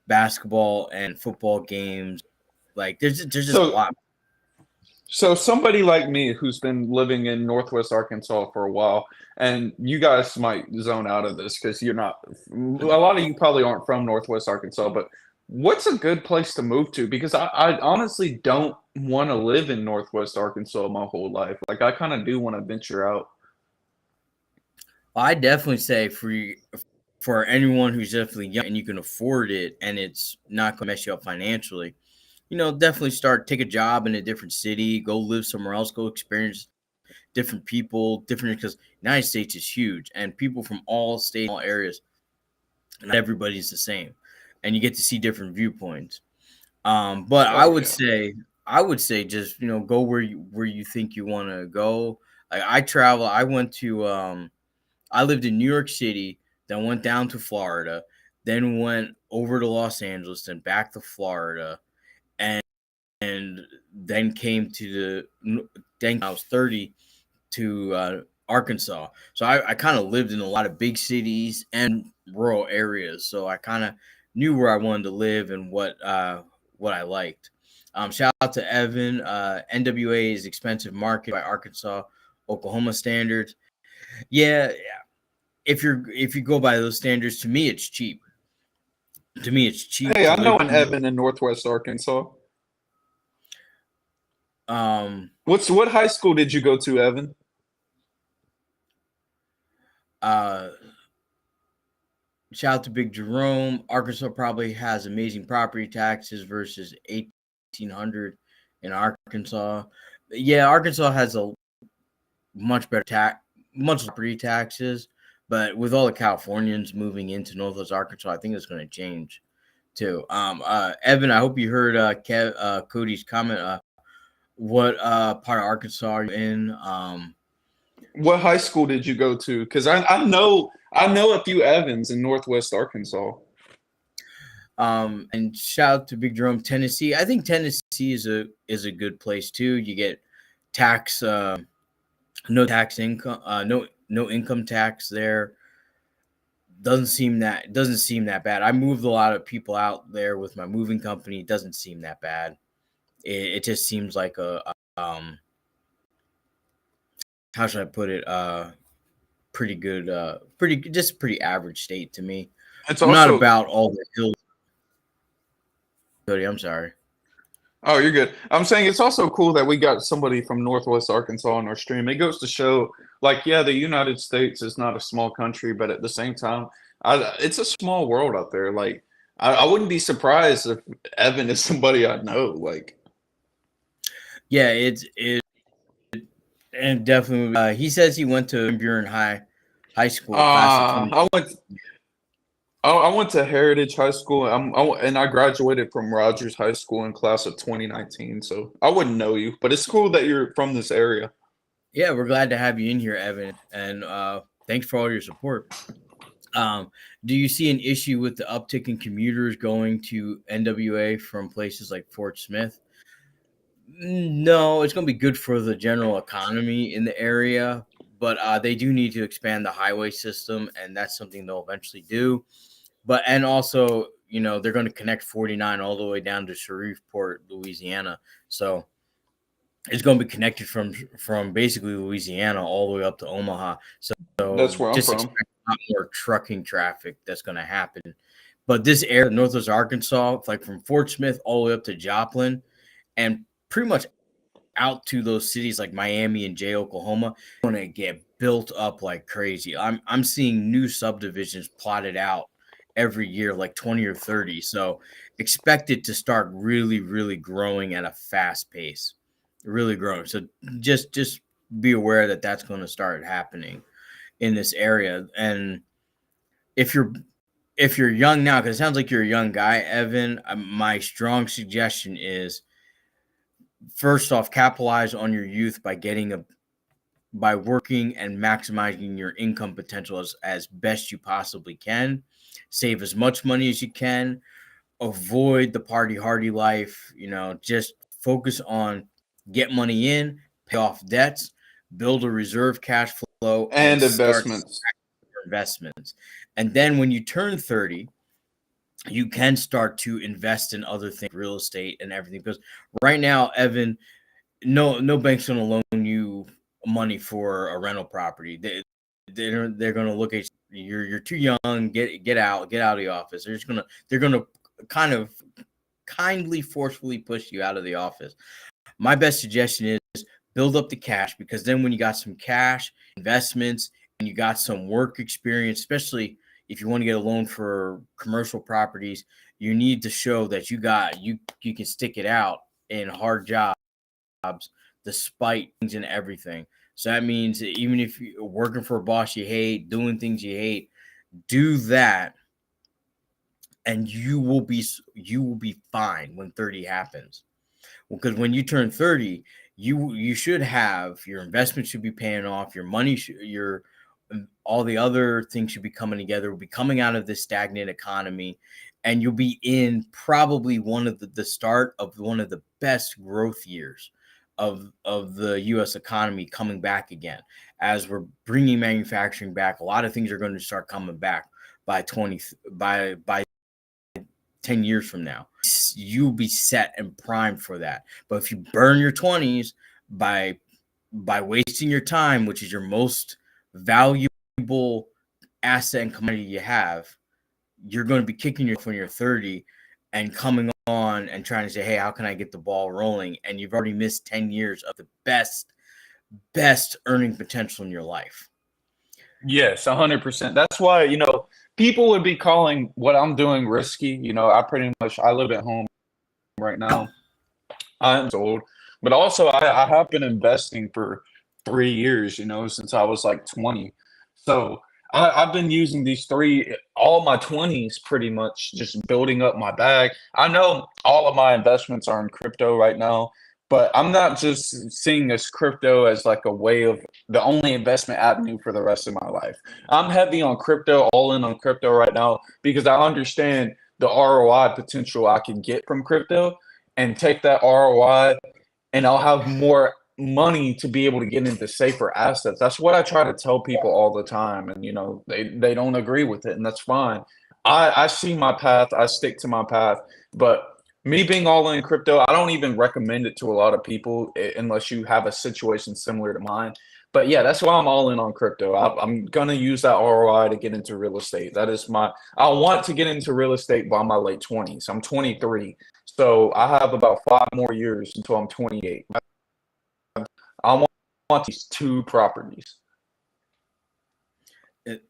basketball and football games. Like there's just a So lot. So somebody like me who's been living in Northwest Arkansas for a while, and you guys might zone out of this because you're not, a lot of you probably aren't from Northwest Arkansas, but what's a good place to move to? Because I honestly don't want to live in Northwest Arkansas my whole life. Like I kind of do want to venture out. I definitely say for anyone who's definitely young and you can afford it and it's not going to mess you up financially, definitely take a job in a different city, go live somewhere else, go experience different people, different because United States is huge and people from all states, all areas, not everybody's the same, and you get to see different viewpoints. But Oh yeah. I would say just go where you think you want to go. Like I travel. I went to I lived in New York City, then went down to Florida, then went over to Los Angeles, then back to Florida, and then came to then I was 30 to Arkansas. So I kind of lived in a lot of big cities and rural areas. So I kind of knew where I wanted to live and what I liked. Shout out to Evan. NWA is expensive market by Arkansas, Oklahoma standards. Yeah, if you go by those standards, to me it's cheap. To me, it's cheap Hey, to I know live an here. Evan in Northwest Arkansas. Um, What high school did you go to, Evan? uh, Shout out to Big Jerome. Arkansas probably has amazing property taxes versus 1800 in Arkansas. Yeah, Arkansas has a much better much property taxes, but with all the Californians moving into Northwest Arkansas, I think it's going to change too. Evan, I hope you heard Cody's comment. What part of Arkansas are you in? What high school did you go to? Because I know a few Evans in Northwest Arkansas. And shout out to Big Jerome, Tennessee. I think Tennessee is a good place too. You get tax no tax income no income tax there. Doesn't seem that bad. I moved a lot of people out there with my moving company. It doesn't seem that bad. It just seems like a how should I put it, pretty good, pretty average state to me. It's I'm not also about all the hills. Cody, I'm sorry. Oh, you're good. I'm saying it's also cool that we got somebody from Northwest Arkansas on our stream. It goes to show, like, yeah, the United States is not a small country, but at the same time, it's a small world out there. Like, I wouldn't be surprised if Evan is somebody I know. Like, Yeah, it and definitely. He says he went to Buren High School, class of 20. I went to Heritage High School. And I graduated from Rogers High School in class of 2019. So I wouldn't know you, but it's cool that you're from this area. Yeah, we're glad to have you in here, Evan, and thanks for all your support. Do you see an issue with the uptick in commuters going to NWA from places like Fort Smith? No, it's going to be good for the general economy in the area, but they do need to expand the highway system, and that's something they'll eventually do. But and also, they're going to connect 49 all the way down to Shreveport, Louisiana. So it's going to be connected from basically Louisiana all the way up to Omaha. So That's where I'm just from. expect a lot more trucking traffic that's going to happen. But this area, Northwest Arkansas, like from Fort Smith all the way up to Joplin, and pretty much out to those cities like Miami and Jay, Oklahoma, going to get built up like crazy. I'm seeing new subdivisions plotted out every year, like 20 or 30. So expect it to start really, really growing at a fast pace, really growing. So just be aware that that's going to start happening in this area. And if you're if you're young now, because it sounds like you're a young guy, Evan, my strong suggestion is first off, capitalize on your youth by working and maximizing your income potential as best you possibly can. Save as much money as you can. Avoid the party hardy life. Just focus on get money in, pay off debts, build a reserve cash flow, and And start investments. your investments. And then when you turn 30, you can start to invest in other things, real estate and everything. Because right now, Evan, no bank's going to loan you money for a rental property. They're going to look at you're too young. Get out of the office. They're going to kind of kindly forcefully push you out of the office. My best suggestion is build up the cash, because then when you got some cash, investments, you got some work experience, especially if you want to get a loan for commercial properties, you need to show that you can stick it out in hard jobs despite things and everything. So that means that even if you're working for a boss you hate, doing things you hate, do that, and you will be fine when 30 happens. Because when you turn 30, you should have your investment should be paying off, your money your all the other things should be coming together, will be coming out of this stagnant economy, and you'll be in probably one of the start of one of the best growth years of the US economy coming back again. As we're bringing manufacturing back, a lot of things are going to start coming back by 20 by 10 years from now. You'll be set and primed for that. But if you burn your 20s by wasting your time, which is your most valuable asset and commodity you have, you're going to be kicking yourself when you're 30 and coming on and trying to say, hey, how can I get the ball rolling? And you've already missed 10 years of the best earning potential in your life. Yes, 100%. That's why, people would be calling what I'm doing risky. I live at home right now. I'm old, but also I have been investing for 3 years, since I was like 20. So I've been using all my 20s pretty much just building up my bag. I know all of my investments are in crypto right now, but I'm not just seeing this crypto as like a way of the only investment avenue for the rest of my life. I'm heavy on crypto, all in on crypto right now because I understand the ROI potential I can get from crypto and take that ROI and I'll have more money to be able to get into safer assets. That's what I try to tell people all the time. And, they don't agree with it, and that's fine. I see my path. I stick to my path. But me being all in crypto, I don't even recommend it to a lot of people unless you have a situation similar to mine. But yeah, that's why I'm all in on crypto. I'm going to use that ROI to get into real estate. I want to get into real estate by my late 20s. I'm 23. So I have about 5 more years until I'm 28. I want these 2 properties.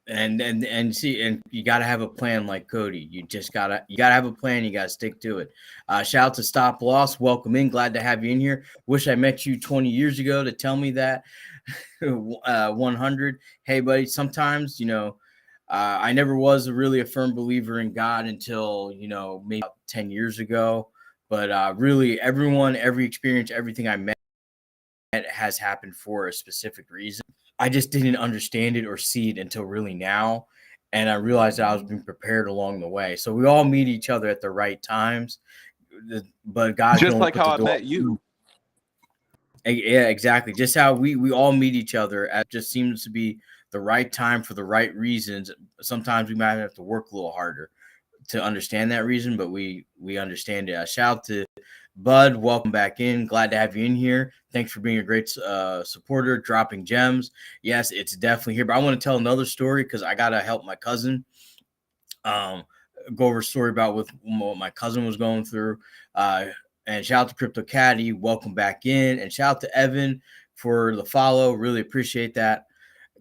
And see, and you got to have a plan like Cody. You gotta have a plan. You gotta stick to it. Shout out to Stop Loss. Welcome in. Glad to have you in here. Wish I met you 20 years ago to tell me that. 100. Hey, buddy. Sometimes I never was really a firm believer in God until maybe about 10 years ago. But really, every experience, everything I met has happened for a specific reason. I just didn't understand it or see it until really now. And I realized I was being prepared along the way. So we all meet each other at the right times. But God can Just only like put how the I door. met you. Yeah, exactly. Just how we all meet each other. It just seems to be the right time for the right reasons. Sometimes we might have to work a little harder to understand that reason, but we understand it. Shout out to Bud. Welcome back in. Glad to have you in here. Thanks for being a great supporter, dropping gems. Yes, it's definitely here. But I want to tell another story because I got to help my cousin go over a story about what my cousin was going through. And shout out to Crypto Caddy. Welcome back in. And shout out to Evan for the follow. Really appreciate that.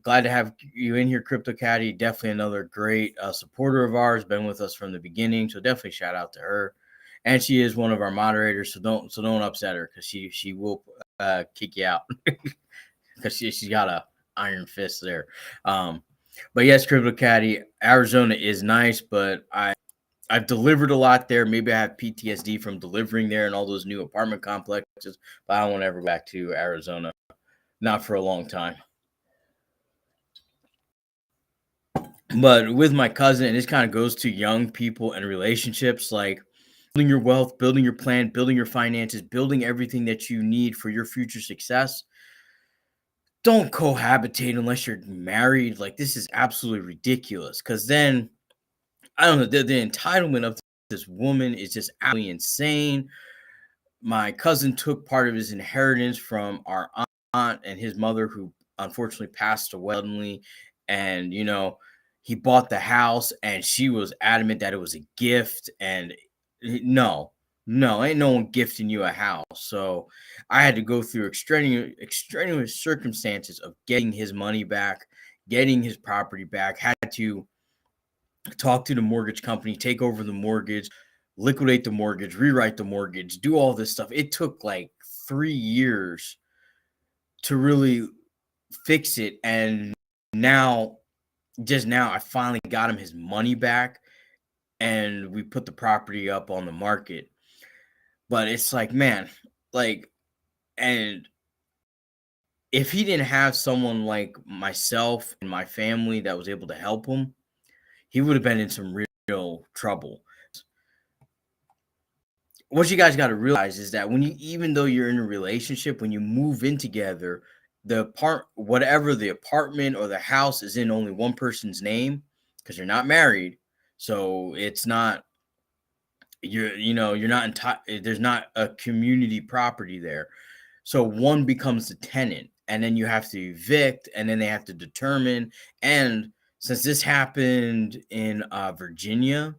Glad to have you in here, Crypto Caddy. Definitely another great supporter of ours. Been with us from the beginning, so definitely shout out to her. And she is one of our moderators, so don't upset her because she will kick you out because she's got a iron fist there. But yes, Crypto Caddy, Arizona is nice, but I've delivered a lot there. Maybe I have PTSD from delivering there and all those new apartment complexes, but I won't ever go back to Arizona, not for a long time. But with my cousin, and this kind of goes to young people and relationships, like building your wealth, building your plan, building your finances, building everything that you need for your future success. Don't cohabitate unless you're married. Like, this is absolutely ridiculous. Because then, I don't know, the entitlement of this woman is just absolutely insane. My cousin took part of his inheritance from our aunt and his mother, who unfortunately passed away suddenly. And, he bought the house and she was adamant that it was a gift. And no, ain't no one gifting you a house. So I had to go through extraneous circumstances of getting his money back, getting his property back, had to talk to the mortgage company, take over the mortgage, liquidate the mortgage, rewrite the mortgage, do all this stuff. It took like 3 years to really fix it. And now, just now, I finally got him his money back and we put the property up on the market. But it's like, man, like, and if he didn't have someone like myself and my family that was able to help him, he would have been in some real trouble. What you guys got to realize is that when you, even though you're in a relationship, when you move in together, whatever the apartment or the house is in only one person's name because you're not married. So it's not, you're not there's not a community property there. So one becomes the tenant and then you have to evict and then they have to determine. And since this happened in Virginia,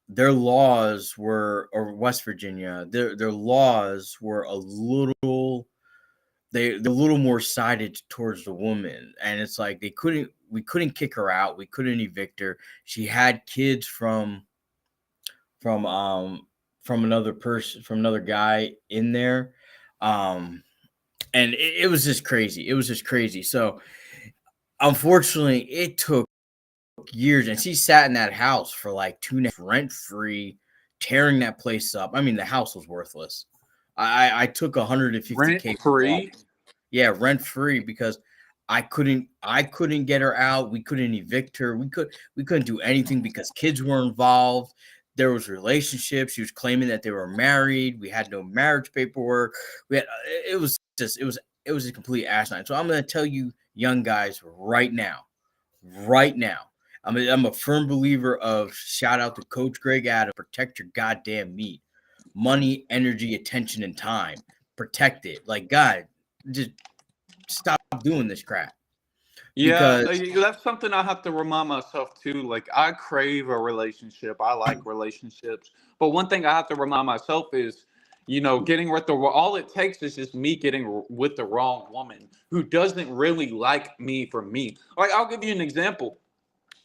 their laws were, or West Virginia, their laws were they're a little more sided towards the woman. And it's like we couldn't kick her out, we couldn't evict her. She had kids from another person, from another guy in there. And it was just crazy. It was just crazy. So unfortunately, it took years, and she sat in that house for like 2 rent free, tearing that place up. I mean, the house was worthless. I took 150K Rent free. Yeah, rent free, because I couldn't get her out. We couldn't evict her. We couldn't do anything because kids were involved. There was relationships. She was claiming that they were married. We had no marriage paperwork. It was a complete asinine. So I'm going to tell you, young guys, right now. I'm a firm believer of, shout out to Coach Greg Adams, protect your goddamn meat. Money, energy, attention, and time. Protect it. Like, God, just stop doing this crap. Yeah, Because that's something I have to remind myself too. Like, I crave a relationship. I like relationships. But one thing I have to remind myself is, getting with all it takes is just me getting with the wrong woman who doesn't really like me for me. Like, I'll give you an example.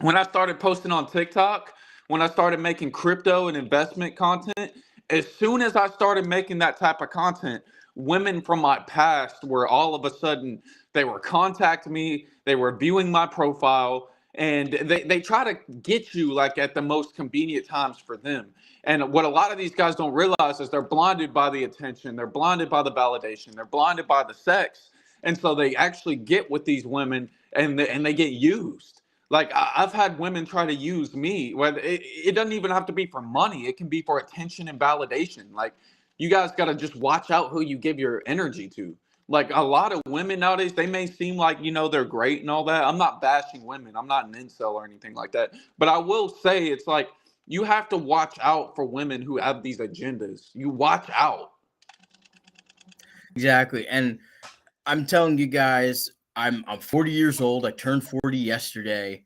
When I started posting on TikTok, when I started making crypto and investment content, as soon as I started making that type of content, women from my past were all of a sudden, they were contacting me, they were viewing my profile, and they try to get you like at the most convenient times for them. And what a lot of these guys don't realize is they're blinded by the attention, they're blinded by the validation, they're blinded by the sex. And so they actually get with these women and they get used. Like, I've had women try to use me. Whether it doesn't even have to be for money. It can be for attention and validation. Like, you guys got to just watch out who you give your energy to. Like, a lot of women nowadays, they may seem like, they're great and all that. I'm not bashing women. I'm not an incel or anything like that. But I will say, it's like, you have to watch out for women who have these agendas. You watch out. exactly. And I'm telling you guys, I'm 40 years old. I turned 40 yesterday.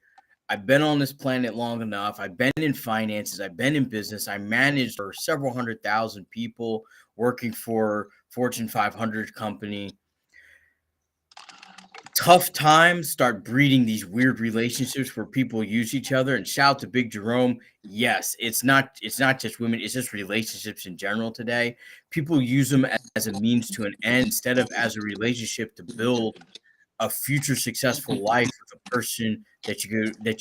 I've been on this planet long enough. I've been in finances. I've been in business. I managed for several 100,000 people, working for Fortune 500 company. Tough times start breeding these weird relationships where people use each other. And shout out to Big Jerome. Yes, it's not just women, it's just relationships in general today. People use them as a means to an end instead of as a relationship to build a future successful life with a person that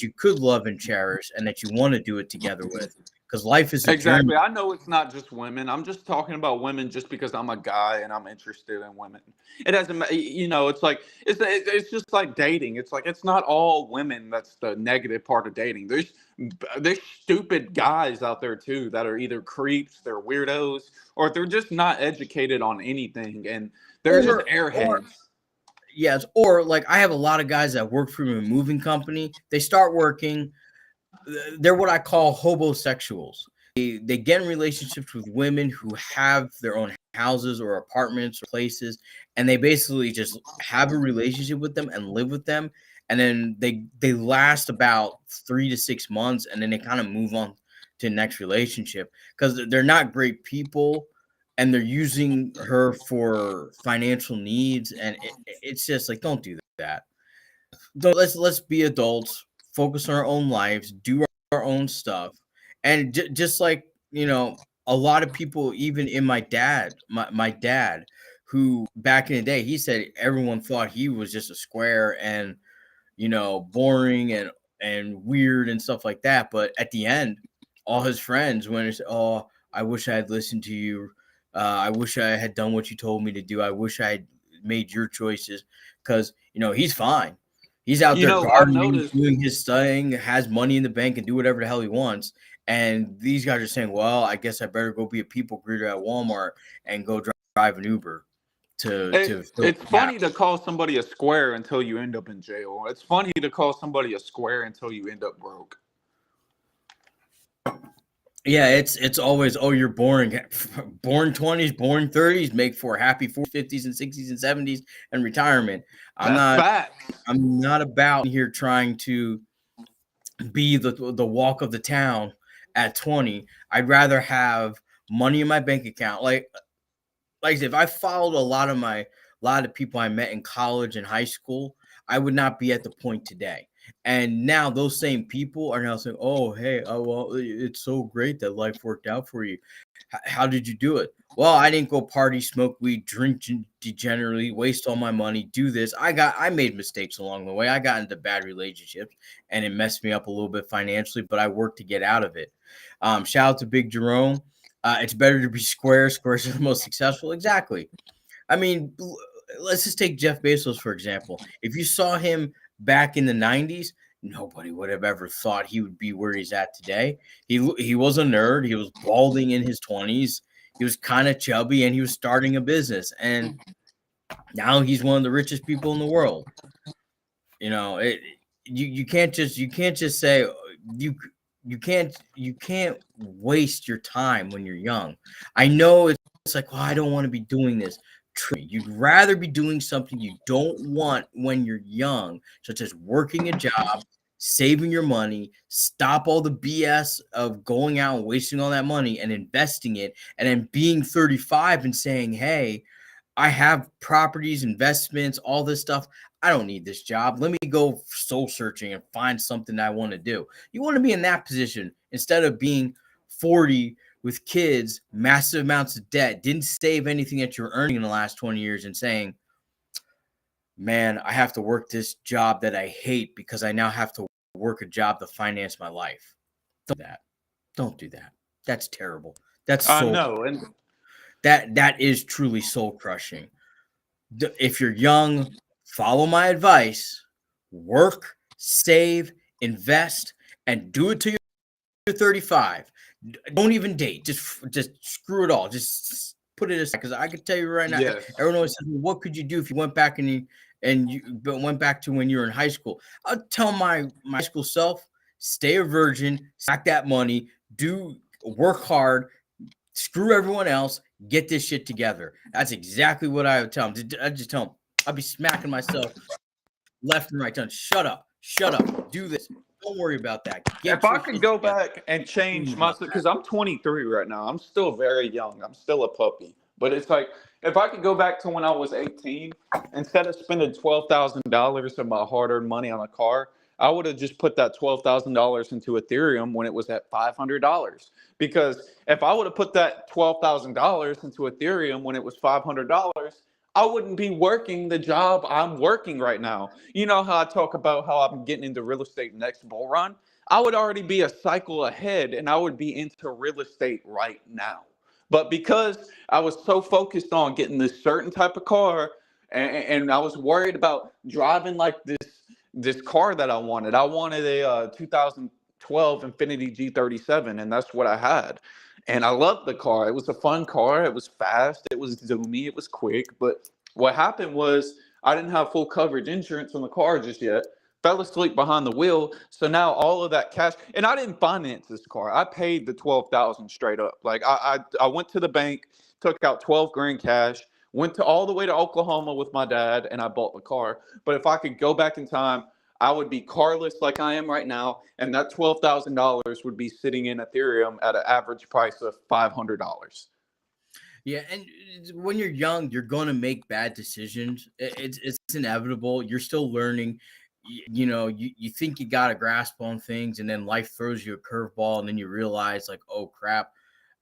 you could love and cherish and that you want to do it together with. Because life is a journey. Exactly. I know it's not just women. I'm just talking about women just because I'm a guy and I'm interested in women. It doesn't, it's like, it's just like dating. It's like, it's not all women. That's the negative part of dating. There's stupid guys out there too that are either creeps, they're weirdos, or they're just not educated on anything. And they're just airheads. Yes. Or like, I have a lot of guys that work for a moving company. They start working. They're what I call hobosexuals. They get in relationships with women who have their own houses or apartments or places, and they basically just have a relationship with them and live with them. And then they last about 3 to 6 months, and then they kind of move on to the next relationship because they're not great people, and they're using her for financial needs. And it's just like, don't do that. let's be adults, focus on our own lives, do our own stuff, and just like a lot of people, even in my dad, who back in the day, he said everyone thought he was just a square and boring and weird and stuff like that. But at the end, all his friends when it's, oh, I wish I had listened to you. I wish I had done what you told me to do. I wish I had made your choices because he's fine. He's out there I've gardening, noticed. doing his studying, has money in the bank, and do whatever the hell he wants. And these guys are saying, "Well, I guess I better go be a people greeter at Walmart and go drive an Uber to fill It's the gap." funny to call somebody a square until you end up in jail. It's funny to call somebody a square until you end up broke. Yeah, it's always, oh, you're boring. Born 20s, born 30s, make for happy 40s, 50s, and 60s and 70s and retirement. I'm That's not facts. I'm not about here trying to be the walk of the town at 20. I'd rather have money in my bank account. Like I said, if I followed a lot of people I met in college and high school, I would not be at the point today. And now those same people are now saying, "Oh, hey, oh well, it's so great that life worked out for you. How did you do it?" Well, I didn't go party, smoke weed, drink degenerately, waste all my money, do this. I made mistakes along the way. I got into bad relationships, and it messed me up a little bit financially, but I worked to get out of it. Shout out to Big Jerome. It's better to be square. Squares are the most successful. Exactly. I mean, let's just take Jeff Bezos, for example. If you saw him back in the 90s, nobody would have ever thought he would be where he's at today. He was a nerd. He was balding in his 20s. He was kind of chubby, and he was starting a business. And now he's one of the richest people in the world. You can't just say you you can't waste your time when you're young. I know it's like, well, I don't want to be doing this. You'd rather be doing something you don't want when you're young, such as working a job, saving your money, stop all the BS of going out and wasting all that money and investing it, and then being 35 and saying, hey, I have properties, investments, all this stuff. I don't need this job. Let me go soul searching and find something I want to do. You want to be in that position instead of being 40 with kids, massive amounts of debt, didn't save anything that you're earning in the last 20 years and saying, man, I have to work this job that I hate because I now have to work a job to finance my life. Don't do that. Don't do that. That's terrible. That's I soul. know, and That is truly soul crushing. If you're young, follow my advice, work, save, invest, and do it till you're 35. Don't even date. Just screw it all. Just put it aside. Because I can tell you right now, yes, everyone always says, well, what could you do if you went back and went back to when you were in high school? I'll tell my high school self, stay a virgin, stack that money, work hard, screw everyone else, get this shit together. That's exactly what I would tell him. I just tell him, I'll be smacking myself left and right, telling, shut up, do this. Don't worry about that. if Get I your could shit go together. back and change my, About because I'm 23 right now, I'm still very young. I'm still a puppy. But it's like, if I could go back to when I was 18, instead of spending $12,000 of my hard-earned money on a car, I would have just put that $12,000 into Ethereum when it was at $500. Because if I would have put that $12,000 into Ethereum when it was $500, I wouldn't be working the job I'm working right now. You know how I talk about how I'm getting into real estate next bull run? I would already be a cycle ahead and I would be into real estate right now. But because I was so focused on getting this certain type of car and I was worried about driving like this car that I wanted a 2012 Infiniti G37 and that's what I had. And I loved the car. It was a fun car. It was fast. It was zoomy. It was quick. But what happened was I didn't have full coverage insurance on the car just yet. Fell asleep behind the wheel. So now all of that cash, and I didn't finance this car. I paid the 12,000 straight up. Like I went to the bank, took out 12 grand cash, went to all the way to Oklahoma with my dad, and I bought the car. But if I could go back in time, I would be carless like I am right now, and that $12,000 would be sitting in Ethereum at an average price of $500. Yeah, and when you're young, you're going to make bad decisions. It's inevitable. You're still learning. you think you got a grasp on things, and then life throws you a curveball, and then you realize like, oh crap,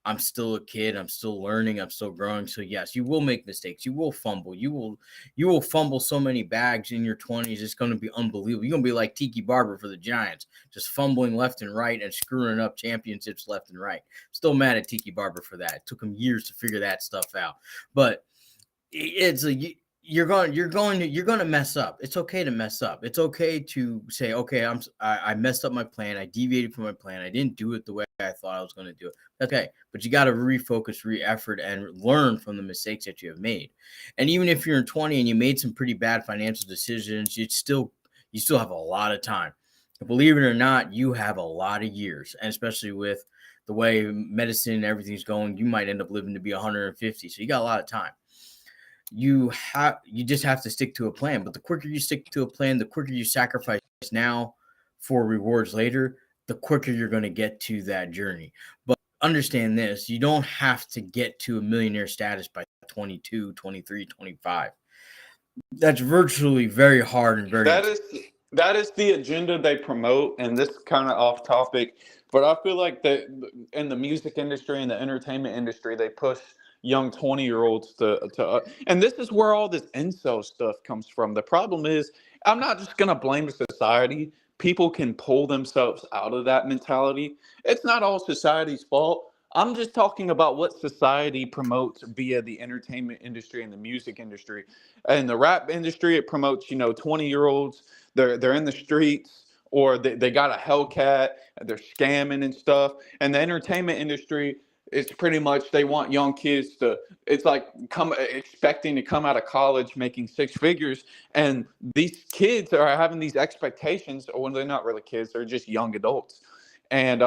I'm still a kid. I'm still learning. I'm still growing. So yes, you will make mistakes. You will fumble. You will fumble so many bags in your 20s. It's going to be unbelievable. You're going to be like Tiki Barber for the Giants, just fumbling left and right and screwing up championships left and right. Still mad at Tiki Barber for that. It took him years to figure that stuff out. But it's a you're going to mess up. It's okay to mess up. It's okay to say, okay, I messed up my plan. I deviated from my plan. I didn't do it the way I thought I was going to do it. Okay, but you got to refocus, re-effort, and learn from the mistakes that you have made. And even if you're in 20 and you made some pretty bad financial decisions, you still have a lot of time. Believe it or not, you have a lot of years, and especially with the way medicine and everything's going, you might end up living to be 150. So you got a lot of time. You just have to stick to a plan. But the quicker you stick to a plan, the quicker you sacrifice now for rewards later, the quicker you're going to get to that journey. But understand this, you don't have to get to a millionaire status by 22, 23, 25. That's virtually very hard and very That is the agenda they promote, and this kind of off topic, but I feel like that in the music industry and the entertainment industry, they push young 20-year-olds and this is where all this incel stuff comes from. The problem is, I'm not just gonna blame society. People can pull themselves out of that mentality. It's not all society's fault. I'm just talking about what society promotes via the entertainment industry and the music industry. In the rap industry, it promotes, 20-year-olds. They're in the streets, or they got a Hellcat, they're scamming and stuff. And the entertainment industry, it's pretty much they want young kids to, it's like come expecting to come out of college making six figures. And these kids are having these expectations, or when they're not really kids, they're just young adults. And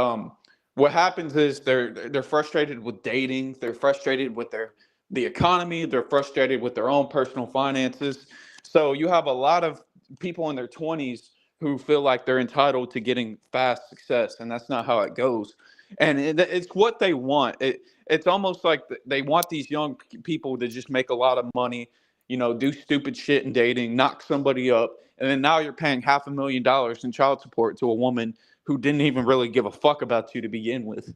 what happens is they're frustrated with dating, they're frustrated with the economy, they're frustrated with their own personal finances. So you have a lot of people in their 20s who feel like they're entitled to getting fast success, and that's not how it goes. And it's what they want. It's almost like they want these young people to just make a lot of money, do stupid shit in dating, knock somebody up, and then now you're paying $500,000 in child support to a woman who didn't even really give a fuck about you to begin with.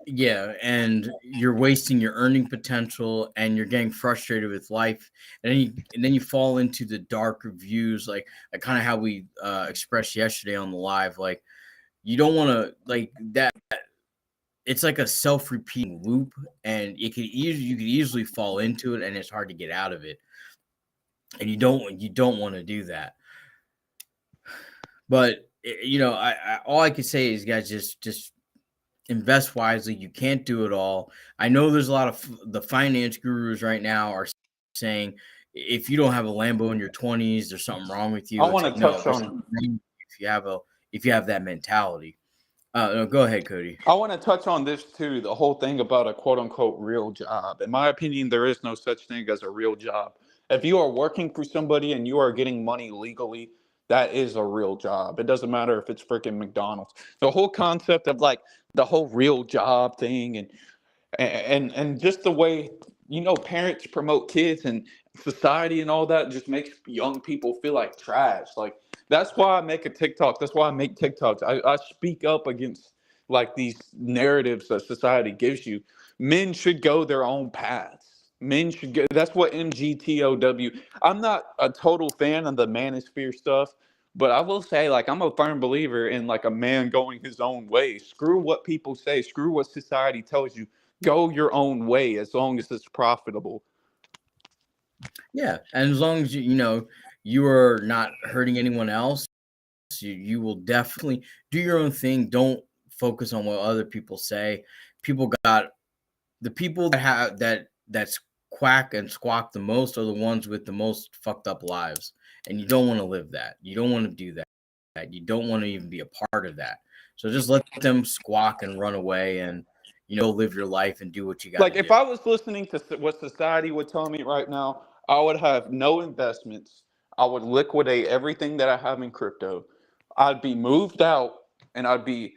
Yeah, and you're wasting your earning potential, and you're getting frustrated with life, and then you fall into the darker views, like kind of how we expressed yesterday on the live. Like, you don't want to like that. It's like a self-repeating loop, and you could easily fall into it, and it's hard to get out of it. And you don't want to do that. But I all I could say is, guys, just invest wisely. You can't do it all. I know there's a lot of the finance gurus right now are saying if you don't have a Lambo in your 20s, there's something wrong with you. I want to touch there's on something wrong if you have that mentality. No, go ahead, Cody. I want to touch on this too, the whole thing about a quote unquote real job. In my opinion, there is no such thing as a real job. If you are working for somebody and you are getting money legally, that is a real job. It doesn't matter if it's freaking McDonald's. The whole concept of like the whole real job thing and just the way parents promote kids and society and all that just makes young people feel like trash. Like that's why I make a TikTok. That's why I make TikToks. I speak up against like these narratives that society gives you. Men should go their own paths. Men should go. That's what MGTOW. I'm not a total fan of the manosphere stuff, but I will say, like, I'm a firm believer in like a man going his own way. Screw what people say. Screw what society tells you. Go your own way as long as it's profitable. Yeah, and as long as you are not hurting anyone else, you will definitely do your own thing. Don't focus on what other people say. People got the people that have that's quack and squawk the most are the ones with the most fucked up lives, and you don't want to live that. You don't want to do that. You don't want to even be a part of that. So just let them squawk and run away, and live your life and do what you got Like to if do. I was listening to what society would tell me right now, I would have no investments. I would liquidate everything that I have in crypto. I'd be moved out and I'd be,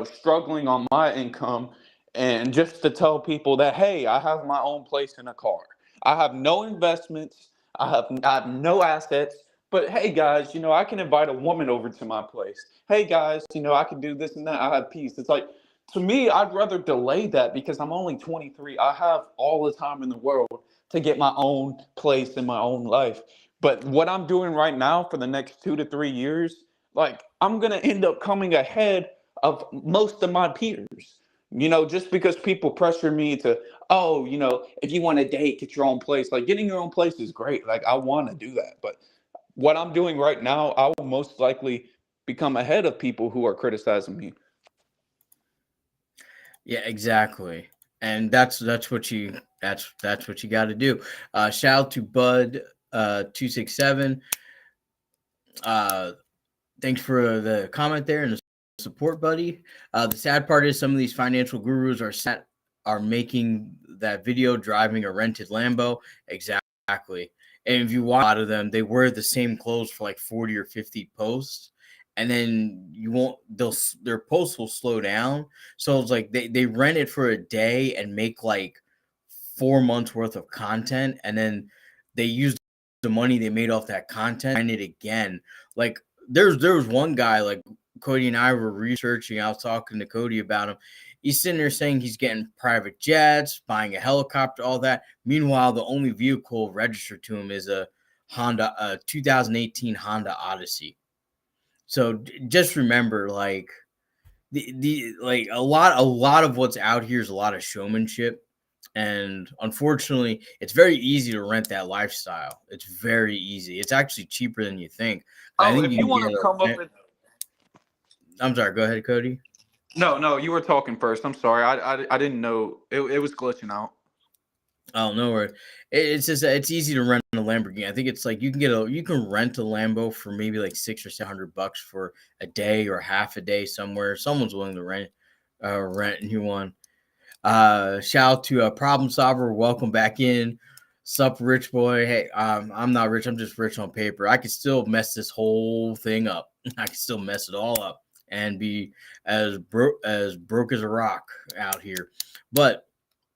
struggling on my income, and just to tell people that, hey, I have my own place in a car. I have no investments. I have no assets. But hey, guys, I can invite a woman over to my place. Hey, guys, I can do this and that. I have peace. It's like, to me, I'd rather delay that because I'm only 23. I have all the time in the world to get my own place in my own life. But what I'm doing right now for the next 2 to 3 years, like, I'm going to end up coming ahead of most of my peers. Just because people pressure me to, oh, if you want to date, get your own place. Like, getting your own place is great. Like, I want to do that. But what I'm doing right now, I will most likely become ahead of people who are criticizing me. Yeah, exactly. And that's what you got to do. Shout out to Bud 267. Thanks for the comment there and the support, buddy. The sad part is some of these financial gurus are making that video driving a rented Lambo. Exactly. And if you watch a lot of them, they wear the same clothes for like 40 or 50 posts. And then their posts will slow down. So it's like they rent it for a day and make like 4 months worth of content. And then they use the money they made off that content and it again. Like there was one guy, like Cody and I were researching. I was talking to Cody about him. He's sitting there saying he's getting private jets, buying a helicopter, all that. Meanwhile, the only vehicle registered to him is a 2018 Honda Odyssey. So just remember, like the like a lot of what's out here is a lot of showmanship. And unfortunately, it's very easy to rent that lifestyle. It's very easy. It's actually cheaper than you think. I Oh, think if you you can want get to come up a. and I'm sorry. Go ahead, Cody. no, you were talking first. I'm sorry. I didn't know it was glitching out. Oh no, it's just it's easy to rent a Lamborghini. I think it's like you can rent a Lambo for maybe like $600 or $700 for a day or half a day somewhere. Someone's willing to rent a new one. Shout out to a problem solver. Welcome back in. Sup, rich boy. Hey, I'm not rich. I'm just rich on paper. I could still mess this whole thing up. I could still mess it all up and be as broke as a rock out here. But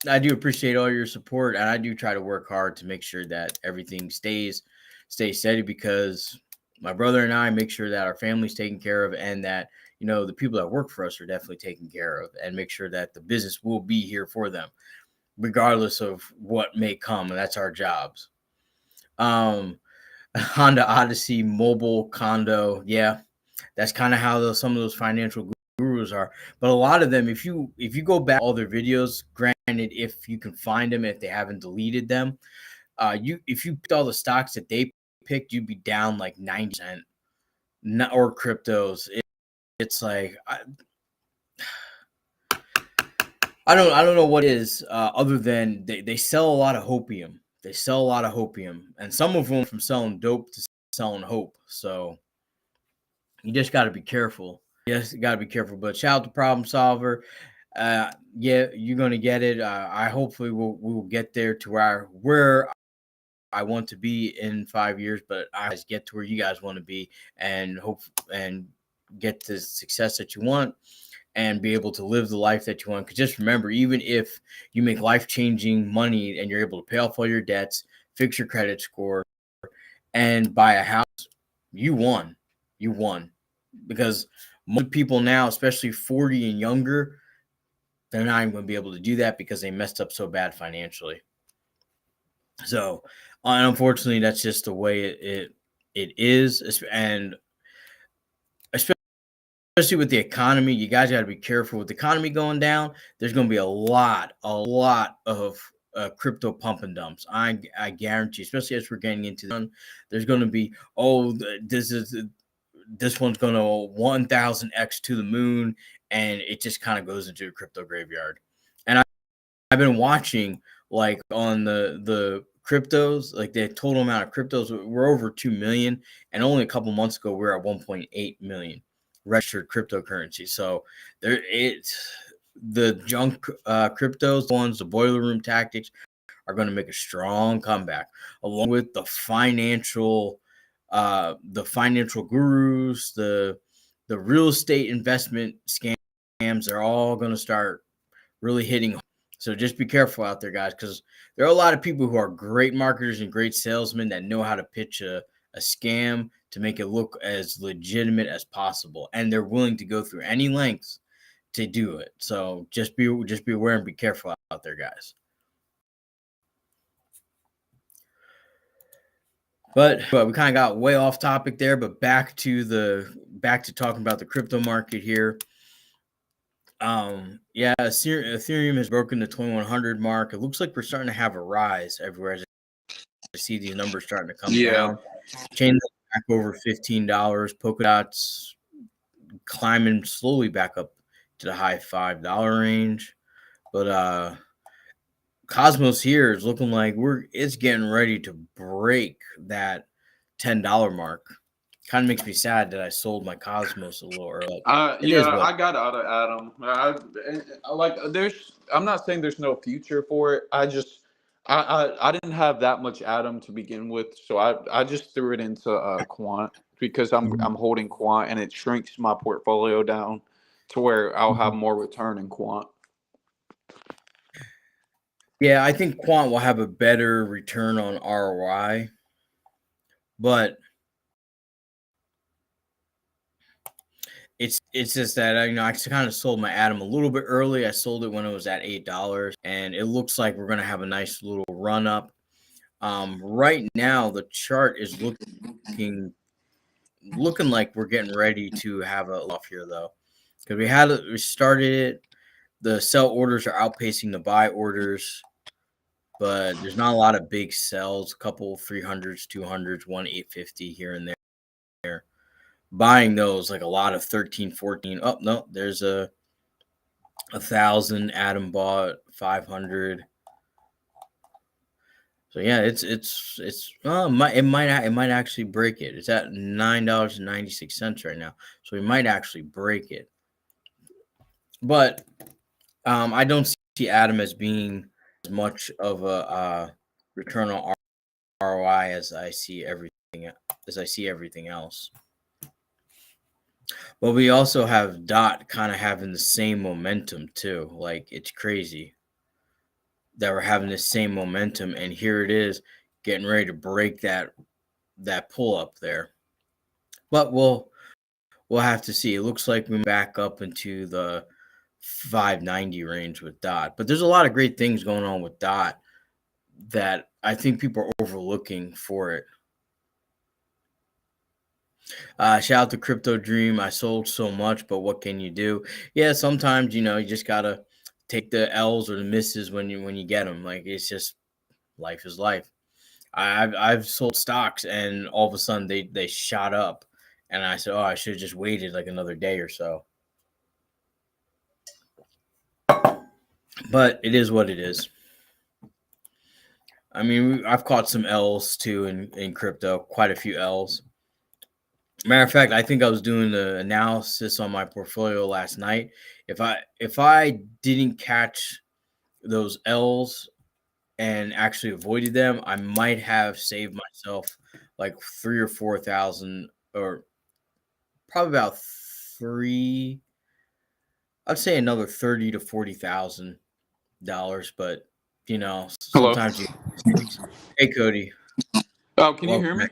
I do appreciate all your support, and I do try to work hard to make sure that everything stays steady because my brother and I make sure that our family's taken care of and that the people that work for us are definitely taken care of and make sure that the business will be here for them regardless of what may come, and that's our jobs. Honda Odyssey mobile condo, yeah, that's kind of how some of those financial gurus are. But a lot of them, if you go back all their videos, granted, if you can find them, if they haven't deleted them, if you picked all the stocks that they picked, you'd be down like 90%. Or cryptos. It's like I don't know what it is other than they sell a lot of hopium. They sell a lot of hopium, and some of them from selling dope to selling hope. So you just got to be careful. Yes, got to be careful. But shout out to Problem Solver. Yeah, you're gonna get it. I hopefully we'll get there to where I want to be in 5 years, but I guys get to where you guys want to be and hope and get the success that you want and be able to live the life that you want. Because just remember, even if you make life-changing money and you're able to pay off all your debts, fix your credit score, and buy a house, you won. You won. Because most people now, especially 40 and younger, they're not even going to be able to do that because they messed up so bad financially. So, unfortunately, that's just the way it is, and especially with the economy, you guys got to be careful. With the economy going down, there's going to be a lot of crypto pump and dumps. I guarantee, especially as we're getting into there's going to be this one's going to 1000x to the moon, and it just kind of goes into a crypto graveyard. And I've been watching like on the cryptos, like the total amount of cryptos, we're over 2 million, and only a couple months ago we are at 1.8 million registered cryptocurrency. So the junk cryptos, the boiler room tactics are going to make a strong comeback, along with the financial gurus, the real estate investment scams. They're all going to start really hitting. So just be careful out there, guys, because there are a lot of people who are great marketers and great salesmen that know how to pitch a a scam to make it look as legitimate as possible, and they're willing to go through any lengths to do it. So just be aware and be careful out there, guys. But we kind of got way off topic there. But back to talking about the crypto market here. Yeah, Ethereum has broken the 2100 mark. It looks like we're starting to have a rise everywhere. As I see these numbers starting to come down. Chain back over $15. Polkadot's climbing slowly back up to the high $5 range. But Cosmos here is looking like it's getting ready to break that $10 mark. Kind of makes me sad that I sold my Cosmos a little early. I got out of Atom. I like. I'm not saying there's no future for it. I didn't have that much Atom to begin with, so I just threw it into Quant because I'm holding Quant, and it shrinks my portfolio down to where I'll have more return in Quant. Yeah, I think Quant will have a better return on ROI, but it's just that I kind of sold my Atom a little bit early. I sold it when it was at $8, and it looks like we're gonna have a nice little run up. Right now, the chart is looking like we're getting ready to have a off here though, because we started it. The sell orders are outpacing the buy orders, but there's not a lot of big sells. A couple 300s, 200s, 850 here and there. Buying those like a lot of 13, 14. Oh no, there's a 1,000. Atom bought 500. So yeah, it might actually break it. It's at $9.96 right now, so we might actually break it. But I don't see Atom as being as much of a return on ROI as I see everything else. But we also have DOT kind of having the same momentum too. Like it's crazy that we're having the same momentum, and here it is getting ready to break that pull up there. But we'll have to see. It looks like we're back up into the 590 range with DOT. But there's a lot of great things going on with DOT that I think people are overlooking for it. Shout out to Crypto Dream. I sold so much, but what can you do? Yeah, sometimes you just gotta take the L's or the misses when you get them. Like it's just life is life. I've sold stocks and all of a sudden they shot up, and I said, oh, I should have just waited like another day or so. But it is what it is. I mean, I've caught some L's too in crypto, quite a few L's. Matter of fact, I think I was doing the analysis on my portfolio last night. If I didn't catch those L's and actually avoided them, I might have saved myself like 3,000 or 4,000, or probably about three. I'd say another $30,000 to $40,000. But sometimes you. Hey, Cody. Oh, can you hear me?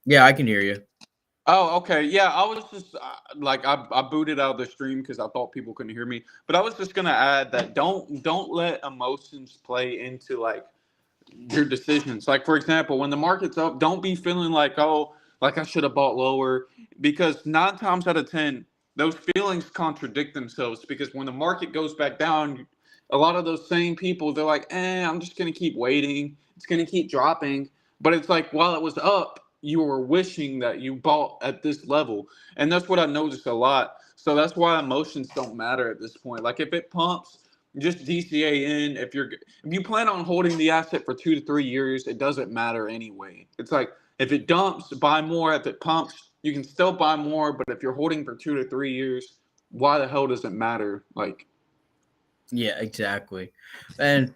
Yeah, I can hear you. Oh, okay. Yeah, I was just I booted out of the stream because I thought people couldn't hear me. But I was just gonna add that don't let emotions play into like your decisions. Like for example, when the market's up, don't be feeling like like I should have bought lower, because 9 times out of 10 those feelings contradict themselves, because when the market goes back down, a lot of those same people, they're like, I'm just gonna keep waiting. It's gonna keep dropping. But it's like while it was up, you were wishing that you bought at this level. And that's what I noticed a lot. So that's why emotions don't matter at this point. Like if it pumps, just DCA in. If you plan on holding the asset for 2 to 3 years, it doesn't matter anyway. It's like if it dumps, buy more. If it pumps, you can still buy more. But if you're holding for 2 to 3 years, why the hell does it matter? Like, yeah, exactly. And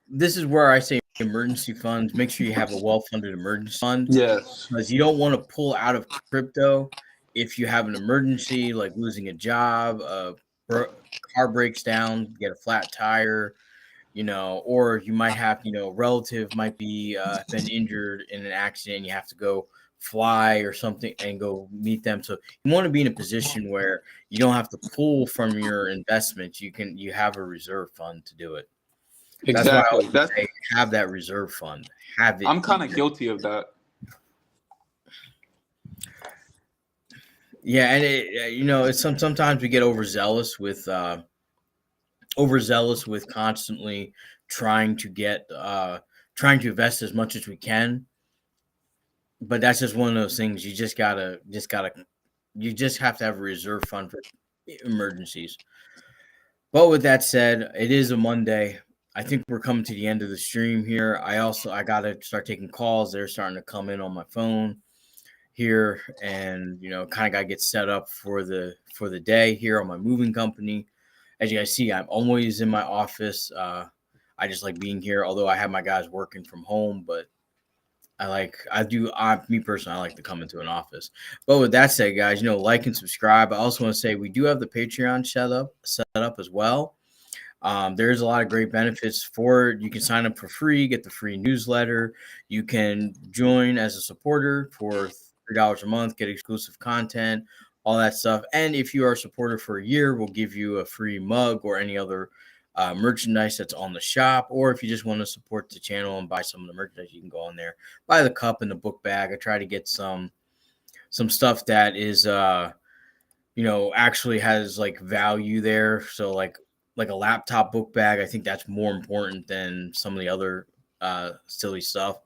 this is where I say emergency funds. Make sure you have a well-funded emergency fund. yes, Because you don't want to pull out of crypto if you have an emergency, like losing a job, car breaks down, get a flat tire, or you might have, a relative might be been injured in an accident. And you have to go fly or something and go meet them. So you want to be in a position where you don't have to pull from your investments. You have a reserve fund to do it. That's why I Exactly. always say have that reserve fund. Have it. I'm kind of guilty of that. Yeah, and it's sometimes we get overzealous with constantly trying to trying to invest as much as we can. But that's just one of those things. You just have to have a reserve fund for emergencies. But with that said, it is a Monday. I think we're coming to the end of the stream here. I gotta start taking calls. They're starting to come in on my phone here, and kind of gotta get set up for the day here on my moving company. As you guys see, I'm always in my office. I just like being here, although I have my guys working from home, but me personally, I like to come into an office. But with that said, guys, like and subscribe. I also want to say we do have the Patreon set up as well. There's a lot of great benefits for it. You can sign up for free, get the free newsletter. You can join as a supporter for $3 a month, get exclusive content, all that stuff. And if you are a supporter for a year, we'll give you a free mug or any other merchandise that's on the shop. Or if you just want to support the channel and buy some of the merchandise, you can go on there, buy the cup and the book bag. I try to get some stuff that is actually has like value there. So like a laptop book bag, I think that's more important than some of the other silly stuff.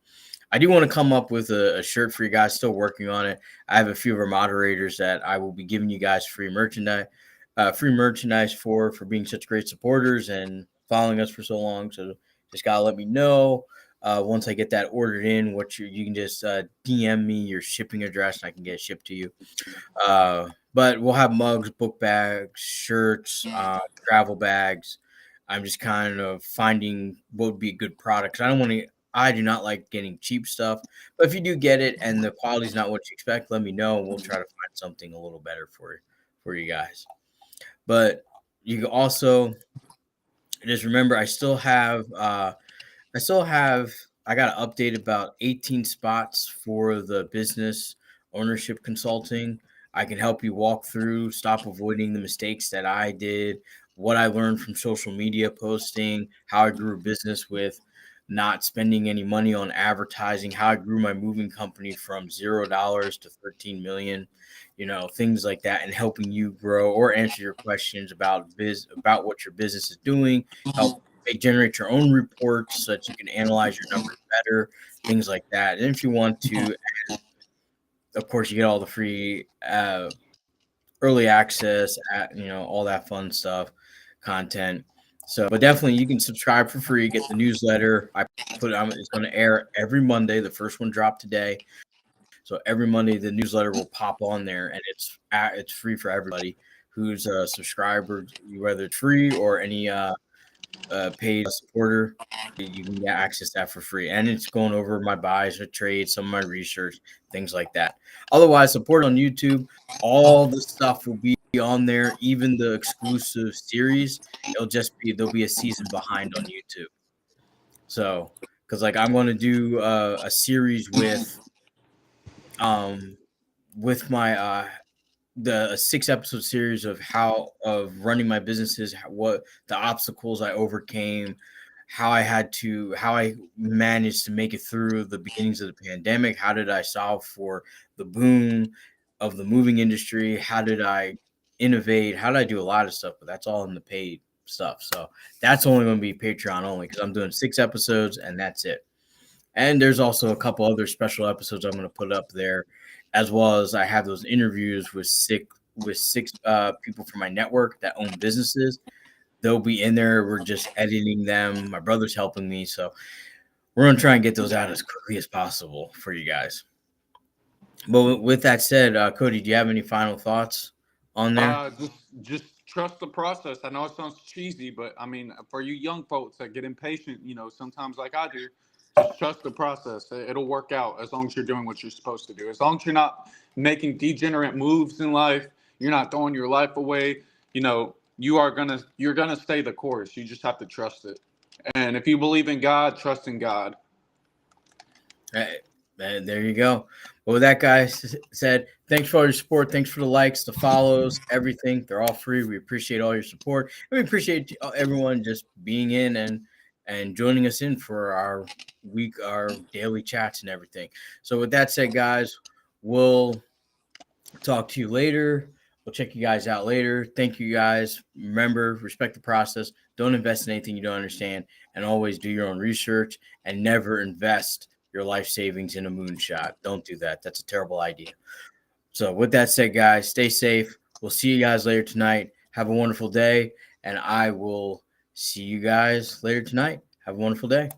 I do want to come up with a shirt for you guys. Still working on it. I have a few of our moderators that I will be giving you guys free merchandise for being such great supporters and following us for so long. So just gotta let me know once I get that ordered in. You can just DM me your shipping address and I can get it shipped to you. But we'll have mugs, book bags, shirts, travel bags. I'm just kind of finding what would be a good product. 'Cause I do not like getting cheap stuff. But if you do get it and the quality's not what you expect, let me know. We'll try to find something a little better for you guys. But you can also just remember I got to update about 18 spots for the business ownership consulting. I can help you walk through, stop avoiding the mistakes that I did, what I learned from social media posting, how I grew a business with not spending any money on advertising, how I grew my moving company from $0 to 13 million, things like that, and helping you grow or answer your questions about what your business is doing, help generate your own reports so that you can analyze your numbers better, things like that. And if you want to, of course, you get all the free early access, all that fun stuff, content. So, but definitely you can subscribe for free, get the newsletter. It's going to air every Monday. The first one dropped today. So every Monday the newsletter will pop on there, and it's free for everybody who's a subscriber, whether it's free or any paid supporter. You can get access to that for free, and it's going over my buys or trades, some of my research, things like that. Otherwise, support on YouTube. All the stuff will be on there, even the exclusive series. There'll be a season behind on YouTube. So, because like I'm going to do a series with my the 6-episode series of running my businesses, what the obstacles I overcame, how I managed to make it through the beginnings of the pandemic, how did I solve for the boom of the moving industry, how did I innovate, how did I do a lot of stuff, but that's all in the paid stuff. So that's only going to be Patreon only because I'm doing 6 episodes and that's it. And there's also a couple other special episodes I'm going to put up there, as well as I have those interviews with six people from my network that own businesses. They'll be in there. We're just editing them. My brother's helping me, so we're going to try and get those out as quickly as possible for you guys. But with that said, Cody, do you have any final thoughts on there? Just trust the process. I know it sounds cheesy, but I mean, for you young folks that get impatient, sometimes like I do, just trust the process. It'll work out as long as you're doing what you're supposed to do. As long as you're not making degenerate moves in life, you're not throwing your life away. You're gonna stay the course. You just have to trust it. And if you believe in God, trust in God. There you go. Well, with that guy said, thanks for all your support. Thanks for the likes, the follows, everything. They're all free. We appreciate all your support. And we appreciate everyone just being in and joining us in for our daily chats and everything. So with that said, guys, we'll talk to you later. We'll check you guys out later. Thank you guys. Remember, respect the process. Don't invest in anything you don't understand, and always do your own research and never invest your life savings in a moonshot. Don't do that. That's a terrible idea. So with that said, guys, stay safe. We'll see you guys later tonight. Have a wonderful day, and I will see you guys later tonight. Have a wonderful day.